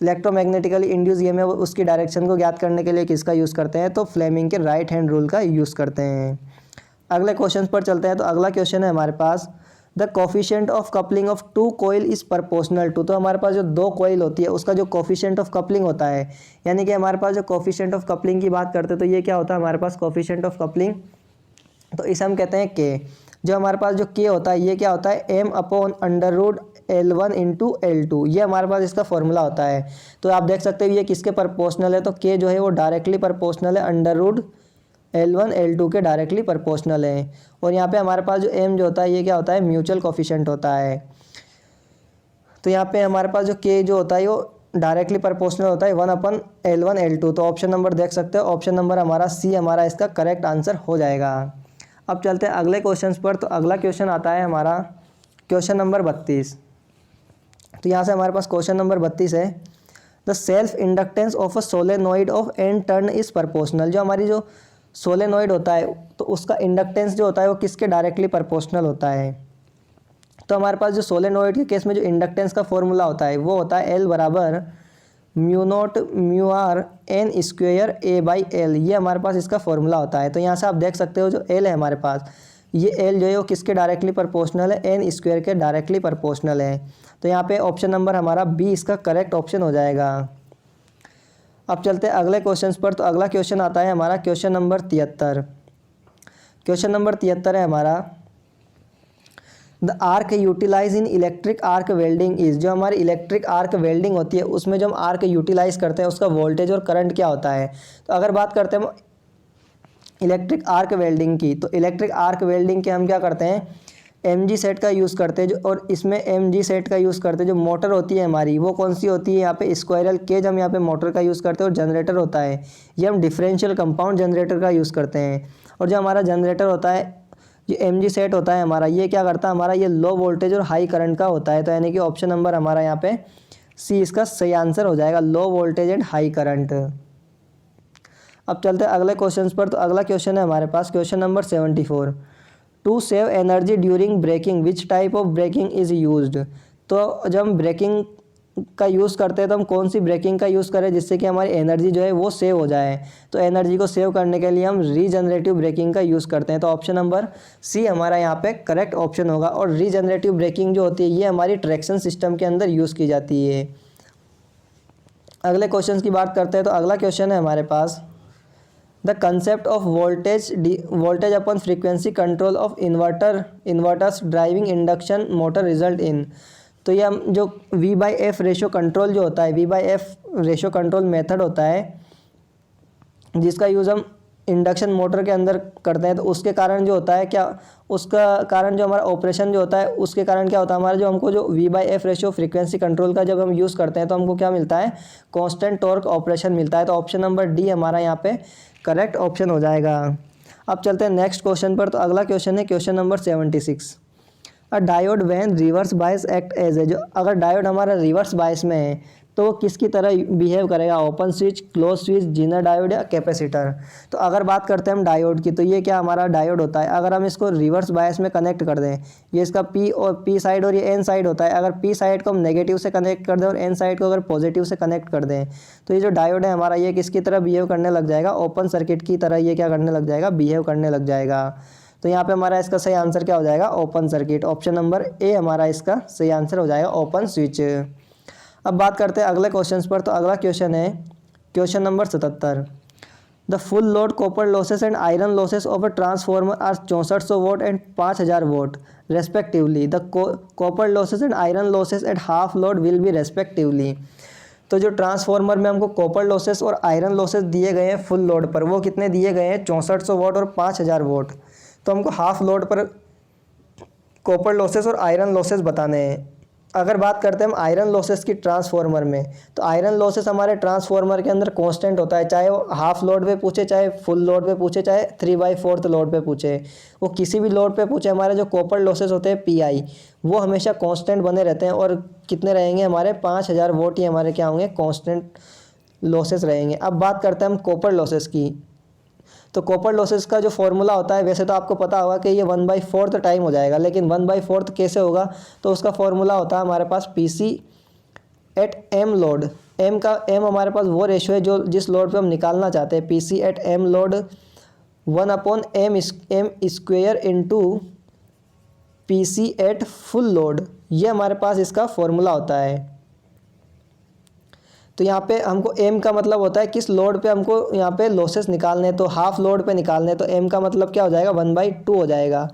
इलेक्ट्रोमैग्नेटिकली इंड्यूस EMF उसकी डायरेक्शन को ज्ञात करने के लिए किसका यूज़ करते हैं, तो फ्लेमिंग के राइट हैंड रूल का यूज़ करते हैं। अगले क्वेश्चन पर चलते हैं। तो अगला क्वेश्चन है हमारे पास, the coefficient of coupling of 2 coil is proportional to. तो हमारे पास जो 2 कॉइल होती है उसका जो कोफिशिएंट ऑफ कपलिंग होता है, यानी कि हमारे पास जो कोफिशिएंट ऑफ कपलिंग की बात करते हैं तो ये क्या होता है हमारे पास कोफिशिएंट ऑफ कपलिंग, तो इसे हम कहते हैं K। जो हमारे पास जो K होता है ये क्या होता है, M/√L1 × L2, ये हमारे पास इसका फॉर्मूला होता है। तो आप देख सकते हो ये किसके प्रोपोर्शनल है, तो K जो है वो डायरेक्टली प्रोपोर्शनल है √L1 L2 के डायरेक्टली प्रोपोर्शनल है। और यहाँ पे हमारे पास जो M जो होता है ये क्या होता है, म्यूचुअल कोफिशिएंट होता है। तो यहाँ पे हमारे पास जो K जो होता है वो डायरेक्टली प्रोपोर्शनल होता है 1/L1 L2। तो ऑप्शन नंबर देख सकते हो, ऑप्शन नंबर हमारा C हमारा इसका करेक्ट आंसर हो जाएगा। अब चलते हैं अगले क्वेश्चन पर। तो अगला क्वेश्चन आता है हमारा क्वेश्चन नंबर 32। तो यहाँ से हमारे पास क्वेश्चन नंबर 32 है, the self inductance of a solenoid of N turn is proportional. जो हमारी जो सोलेनोइड होता है तो उसका इंडक्टेंस जो होता है वो किसके डायरेक्टली प्रोपोर्शनल होता है। तो हमारे पास जो सोलेनोइड के केस में जो इंडक्टेंस का फॉर्मूला होता है वो होता है L = μ0 μr N² A/L। ये हमारे पास इसका फॉर्मूला होता है। तो यहाँ से आप देख सकते हो जो L है हमारे पास, ये L जो है वो किसके डायरेक्टली प्रोपोर्शनल है, N² के डायरेक्टली प्रोपोर्शनल है। तो यहाँ पे ऑप्शन नंबर हमारा B इसका करेक्ट ऑप्शन हो जाएगा। अब चलते हैं अगले क्वेश्चन पर। तो अगला क्वेश्चन आता है हमारा क्वेश्चन नंबर 73। क्वेश्चन नंबर 73 है हमारा, the arc utilize in electric arc welding is. जो हमारी इलेक्ट्रिक आर्क वेल्डिंग होती है उसमें जो हम आर्क यूटिलाइज करते हैं उसका वोल्टेज और करंट क्या होता है। तो अगर बात करते हैं इलेक्ट्रिक आर्क वेल्डिंग की, तो इलेक्ट्रिक आर्क वेल्डिंग के हम क्या करते हैं, MG सेट का यूज़ करते हैं। जो और इसमें MG सेट का यूज़ करते हैं। जो मोटर होती है हमारी वो कौन सी होती है, यहाँ पे स्क्वायरल केज हम यहाँ पे मोटर का यूज़ करते हैं। और जनरेटर होता है ये हम डिफरेंशियल कंपाउंड जनरेटर का यूज़ करते हैं। और जो हमारा जनरेटर होता है, जो MG सेट होता है हमारा, ये क्या करता है, हमारा ये लो वोल्टेज और हाई करंट का होता है। तो यानी कि ऑप्शन नंबर हमारा यहाँ पे सी इसका सही आंसर हो जाएगा, low voltage and high current. अब चलते हैं अगले क्वेश्चन पर। तो अगला क्वेश्चन है हमारे पास question number 74। To save energy during braking which type of braking is used. तो जब हम ब्रेकिंग का यूज़ करते हैं तो हम कौन सी ब्रेकिंग का यूज़ करें जिससे कि हमारी एनर्जी जो है वो सेव हो जाए। तो एनर्जी को सेव करने के लिए हम रीजनरेटिव ब्रेकिंग का यूज़ करते हैं। तो ऑप्शन नंबर सी हमारा यहाँ पे करेक्ट ऑप्शन होगा। और रीजनरेटिव ब्रेकिंग जो होती है ये हमारी ट्रैक्शन सिस्टम के अंदर यूज़ की जाती है। अगले क्वेश्चन की बात करते हैं। तो अगला क्वेश्चन है हमारे पास the concept of voltage upon frequency control of inverters driving induction motor result in. तो ये हम जो V/F रेशो कंट्रोल जो होता है, V/F रेशो कंट्रोल मेथड होता है जिसका यूज़ हम इंडक्शन मोटर के अंदर करते हैं। तो उसके कारण जो होता है क्या, उसका कारण जो हमारा ऑपरेशन जो होता है उसके कारण क्या होता है, हमारा जो हमको जो V/F रेशो फ्रीक्वेंसी कंट्रोल का जब हम यूज़ करते हैं तो हमको क्या मिलता है, कांस्टेंट टॉर्क ऑपरेशन मिलता है। तो ऑप्शन नंबर डी हमारा यहाँ पे करेक्ट ऑप्शन हो जाएगा। अब चलते हैं नेक्स्ट क्वेश्चन पर। तो अगला क्वेश्चन है question number 76। A diode when reverse bias act as a, जो अगर डायोड हमारा रिवर्स बायस में है तो वो किसकी तरह बिहेव करेगा, open switch, close switch, Zener diode या कैपेसिटर। तो अगर बात करते हैं हम डायोड की, तो ये क्या हमारा डायोड होता है। अगर हम इसको रिवर्स बायस में कनेक्ट कर दें, ये इसका पी साइड और ये एन साइड होता है। अगर पी साइड को हम नेगेटिव से कनेक्ट कर दें और एन साइड को अगर पॉजिटिव से कनेक्ट कर दें तो ये जो डायोड है हमारा ये किसकी तरह बिहेव करने लग जाएगा, ओपन सर्किट की तरह ये क्या करने लग जाएगा, बिहेव करने लग जाएगा। तो यहाँ पे हमारा इसका सही आंसर क्या हो जाएगा, open circuit. Option number A हमारा इसका सही आंसर हो जाएगा, ओपन स्विच। अब बात करते हैं अगले क्वेश्चन पर। तो अगला क्वेश्चन है question number 77। The full load copper losses and iron losses of a transformer are 6400 watt and 5000 watt respectively. The copper losses and iron losses at half load will be respectively. तो जो transformer में हमको copper losses और iron losses दिए गए हैं full load पर, वो कितने दिए गए हैं, 6400 वोट और 5000 वोट। तो हमको हाफ लोड पर कॉपर लॉसेस और आयरन लॉसेस बताने हैं। अगर बात करते हैं हम आयरन लॉसेस की ट्रांसफॉर्मर में, तो आयरन लॉसेस हमारे ट्रांसफॉर्मर के अंदर कांस्टेंट होता है, चाहे वो हाफ लोड पे पूछे, चाहे फुल लोड पे पूछे, चाहे 3/4 लोड पे पूछे, वो किसी भी लोड पे पूछे, हमारे जो कॉपर लॉसेस होते हैं PI वो हमेशा कांस्टेंट बने रहते हैं। और कितने रहेंगे हमारे, 5000 वोट ही हमारे क्या होंगे, कांस्टेंट लॉसेस रहेंगे। अब बात करते हैं हम कॉपर लॉसेस की। तो कॉपर लॉसेस का जो फॉर्मूला होता है, वैसे तो आपको पता होगा कि ये 1/4 टाइम हो जाएगा, लेकिन 1/4 कैसे होगा, तो उसका फॉर्मूला होता है हमारे पास PC at M load. M हमारे पास वो रेशियो है जो जिस लोड पे हम निकालना चाहते हैं। PC at M load 1/m² into PC at full load, ये हमारे पास इसका फॉर्मूला होता है। तो यहाँ पे हमको M का मतलब होता है किस लोड पे हमको यहाँ पे लॉसेस निकालने, तो हाफ लोड पे निकालने। तो M का मतलब क्या हो जाएगा, 1/2 हो जाएगा।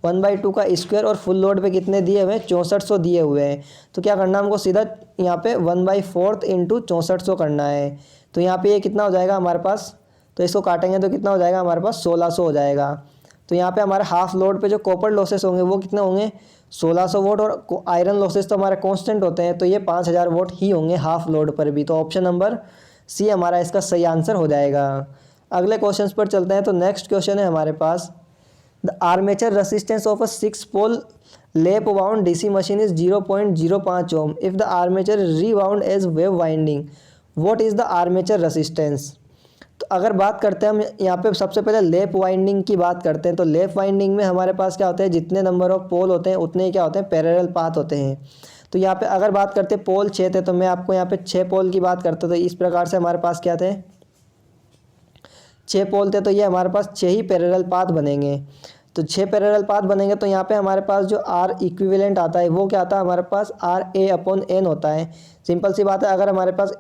1/2 का स्क्वायर, और फुल लोड पे कितने दिए हुए हैं, 6400 दिए हुए हैं। तो क्या करना हमको, सीधा यहाँ पे 1/4 इंटू 6400 करना है। तो यहाँ पे ये कितना हो जाएगा हमारे पास, तो इसको काटेंगे तो कितना हो जाएगा हमारे पास, 1600 हो जाएगा। तो यहाँ पे हमारे हाफ लोड पे जो कॉपर लॉसेस होंगे वो कितने होंगे, 1600 वोट, और आयरन लॉसेस तो हमारे कांस्टेंट होते हैं, तो ये 5000 वोट ही होंगे हाफ लोड पर भी। तो ऑप्शन नंबर सी हमारा इसका सही आंसर हो जाएगा। अगले क्वेश्चन पर चलते हैं। तो नेक्स्ट क्वेश्चन है हमारे पास, the armature resistance of a 6 pole lap wound DC machine is 0.05 ohm if the armature rewound as wave winding, what is the armature resistance. तो अगर बात करते हैं हम यहाँ पे सबसे पहले लैप वाइंडिंग की बात करते हैं। तो लैप वाइंडिंग में हमारे पास क्या होता है, जितने नंबर ऑफ पोल होते हैं उतने ही क्या होते हैं, पैरेलल पाथ होते हैं। तो यहाँ पे अगर बात करते हैं पोल 6 थे, तो मैं आपको यहाँ पे 6 पोल की बात करता हूँ। तो इस प्रकार से हमारे पास क्या थे, 6 पोल थे, तो ये हमारे पास 6 ही पैरेलल पाथ बनेंगे। तो 6 पैरेलल पाथ बनेंगे, तो यहाँ पे हमारे पास जो R इक्विवेलेंट आता है वो क्या आता है हमारे पास, RA/N होता है। सिंपल सी बात है, अगर हमारे पास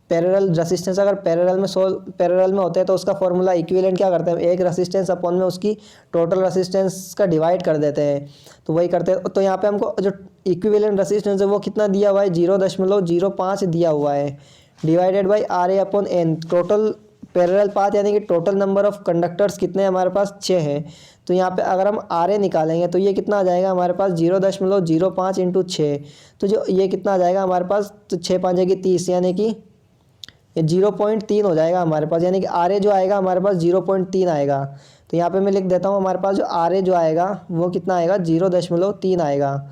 पैरेलल रेसिस्टेंस अगर पैरेलल में होते हैं तो उसका फॉर्मूला इक्विवेलेंट क्या करते हैं, एक रेसिस्टेंस अपॉन में उसकी टोटल रेसिस्टेंस का डिवाइड कर देते हैं। तो वही करते हैं। तो यहाँ पे हमको जो इक्विवेलेंट रेसिस्टेंस है वो कितना दिया हुआ है, 0.05 दिया हुआ है, divided by RA/N। Total parallel path यानी कि टोटल नंबर ऑफ कंडक्टर्स कितने हमारे पास, 6 हैं। तो यहाँ पे अगर हम RA निकालेंगे तो ये कितना आ जाएगा हमारे पास, 0.05 इंटू 6। तो जो ये कितना आ जाएगा हमारे पास, तो 6 5 की 30, यानी कि ये 0.3 हो जाएगा हमारे पास, यानी कि RA जो आएगा हमारे पास 0.3 आएगा। तो यहाँ पे मैं लिख देता हूँ, हमारे पास जो RA जो आएगा वो कितना आएगा, 0.3 आएगा।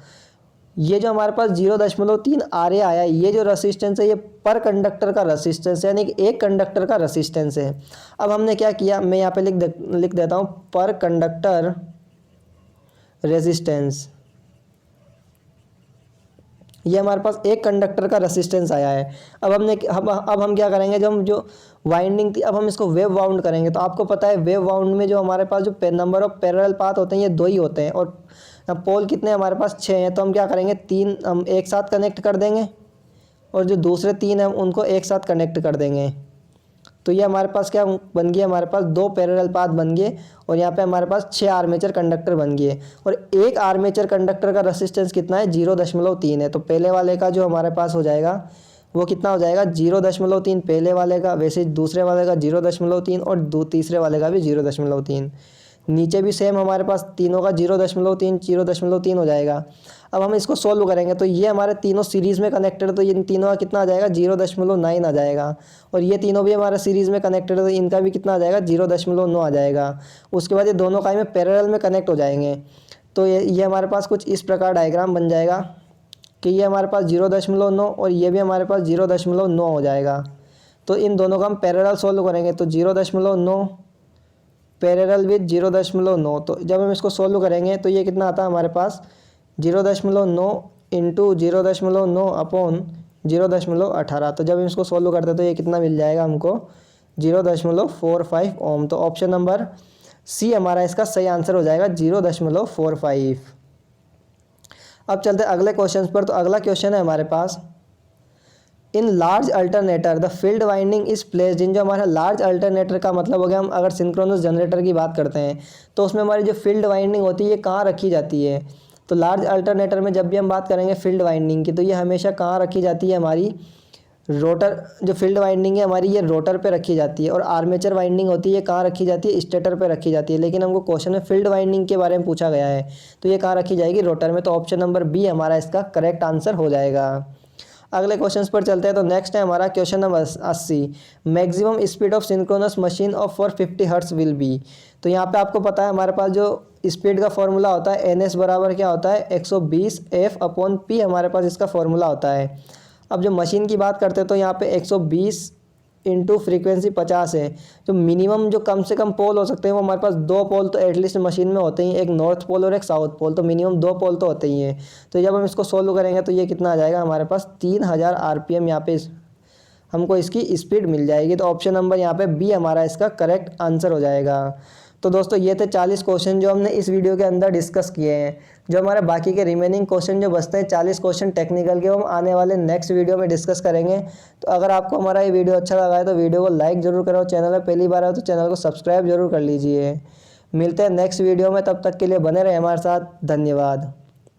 ये जो हमारे पास 0.3 RA आया, ये जो रेसिस्टेंस है ये पर कंडक्टर का रेसिस्टेंस है, यानी कि एक कंडक्टर का रेसिस्टेंस है। अब हमने क्या किया, मैं यहाँ पे लिख देता हूँ पर कंडक्टर रेजिस्टेंस। ये हमारे पास एक कंडक्टर का रेसिस्टेंस आया है। अब हम क्या करेंगे, जो वाइंडिंग थी अब हम इसको वेव वाउंड करेंगे। तो आपको पता है वेव वाउंड में जो हमारे पास जो नंबर ऑफ पैरेलल पाथ होते हैं ये 2 ही होते हैं, और पोल कितने हमारे पास 6 हैं। तो हम क्या करेंगे, 3 हम एक साथ कनेक्ट कर देंगे और जो दूसरे 3 हैं उनको एक साथ कनेक्ट कर देंगे। तो ये हमारे पास क्या बन गया, हमारे पास 2 पैरेलल पाथ बन गए और यहाँ पे हमारे पास 6 आर्मेचर कंडक्टर बन गए। और एक आर्मेचर कंडक्टर का रेसिस्टेंस कितना है, 0.3 है। तो पहले वाले का जो हमारे पास हो जाएगा वो कितना हो जाएगा, 0.3 पहले वाले का, वैसे दूसरे वाले का 0.3 और तीसरे वाले का भी 0.3। नीचे भी सेम हमारे पास तीनों का 0.3 हो जाएगा। अब हम इसको सोल्व करेंगे तो ये हमारे तीनों सीरीज़ में कनेक्टेड, तो इन तीनों का कितना आ जाएगा, 0.9 आ जाएगा। और ये तीनों भी हमारे सीरीज़ में कनेक्टेड है तो इनका भी कितना आ जाएगा, 0.9 आ जाएगा। उसके बाद ये दोनों का में पैरेलल में कनेक्ट हो जाएंगे। तो ये हमारे पास कुछ इस प्रकार डायग्राम बन जाएगा कि ये हमारे पास 0.9 और ये भी हमारे पास 0.9 हो जाएगा। तो इन दोनों का हम पैरेलल सोल्व करेंगे तो 0.9 पैरेलल विद 0.9। तो जब हम इसको सोल्व करेंगे तो ये कितना आता है हमारे पास, 0.9 इंटू 0.9 अपॉन 0.18। तो जब हम इसको सोल्व करते हैं तो ये कितना मिल जाएगा हमको, 0.45 ओम। तो ऑप्शन नंबर सी हमारा इसका सही आंसर हो जाएगा, 0.45। अब चलते हैं अगले क्वेश्चन पर। तो अगला क्वेश्चन है हमारे पास, in large alternator the field winding is placed in. जो हमारा लार्ज अल्टरनेटर का मतलब हो गया, हम अगर सिंक्रोनस जनरेटर की बात करते हैं तो उसमें हमारी जो फील्ड वाइंडिंग होती है ये कहाँ रखी जाती है। तो लार्ज अल्टरनेटर में जब भी हम बात करेंगे फील्ड वाइंडिंग की तो ये हमेशा कहाँ रखी जाती है, हमारी रोटर, जो फील्ड वाइंडिंग है हमारी ये रोटर पे रखी जाती है। और आर्मेचर वाइंडिंग होती है कहाँ रखी जाती है, स्टेटर पे रखी जाती है। लेकिन हमको क्वेश्चन में फील्ड वाइंडिंग के बारे में पूछा गया है तो ये कहाँ रखी जाएगी, रोटर में। तो ऑप्शन नंबर बी हमारा इसका करेक्ट आंसर हो जाएगा। अगले क्वेश्चन पर चलते हैं। तो नेक्स्ट है हमारा question number 80, maximum speed of synchronous machine of for 50 hertz will be. तो यहाँ पे आपको पता है हमारे पास जो स्पीड का फॉर्मूला होता है NS बराबर क्या होता है, 120 F/P हमारे पास इसका फॉर्मूला होता है। अब जो मशीन की बात करते हैं तो यहाँ पे 120 इंटू फ्रीक्वेंसी 50 है। जो मिनिमम जो कम से कम पोल हो सकते हैं वो हमारे पास 2 पोल तो एटलीस्ट मशीन में होते ही, एक नॉर्थ पोल और एक साउथ पोल, तो मिनिमम 2 पोल तो होते ही हैं। तो जब हम इसको सोल्व करेंगे तो ये कितना आ जाएगा हमारे पास, 3000 RPM यहाँ पे हमको इसकी स्पीड मिल जाएगी। तो ऑप्शन नंबर यहाँ पे बी हमारा इसका करेक्ट आंसर हो जाएगा। तो दोस्तों ये थे 40 क्वेश्चन जो हमने इस वीडियो के अंदर डिस्कस किए हैं। जो हमारे बाकी के रिमेनिंग क्वेश्चन जो बचते हैं 40 क्वेश्चन टेक्निकल के, वो हम आने वाले नेक्स्ट वीडियो में डिस्कस करेंगे। तो अगर आपको हमारा ये वीडियो अच्छा लगा है तो वीडियो को लाइक ज़रूर करो, चैनल में पहली बार हो तो चैनल को सब्सक्राइब जरूर कर लीजिए। मिलते हैं नेक्स्ट वीडियो में, तब तक के लिए बने रहे हमारे साथ। धन्यवाद।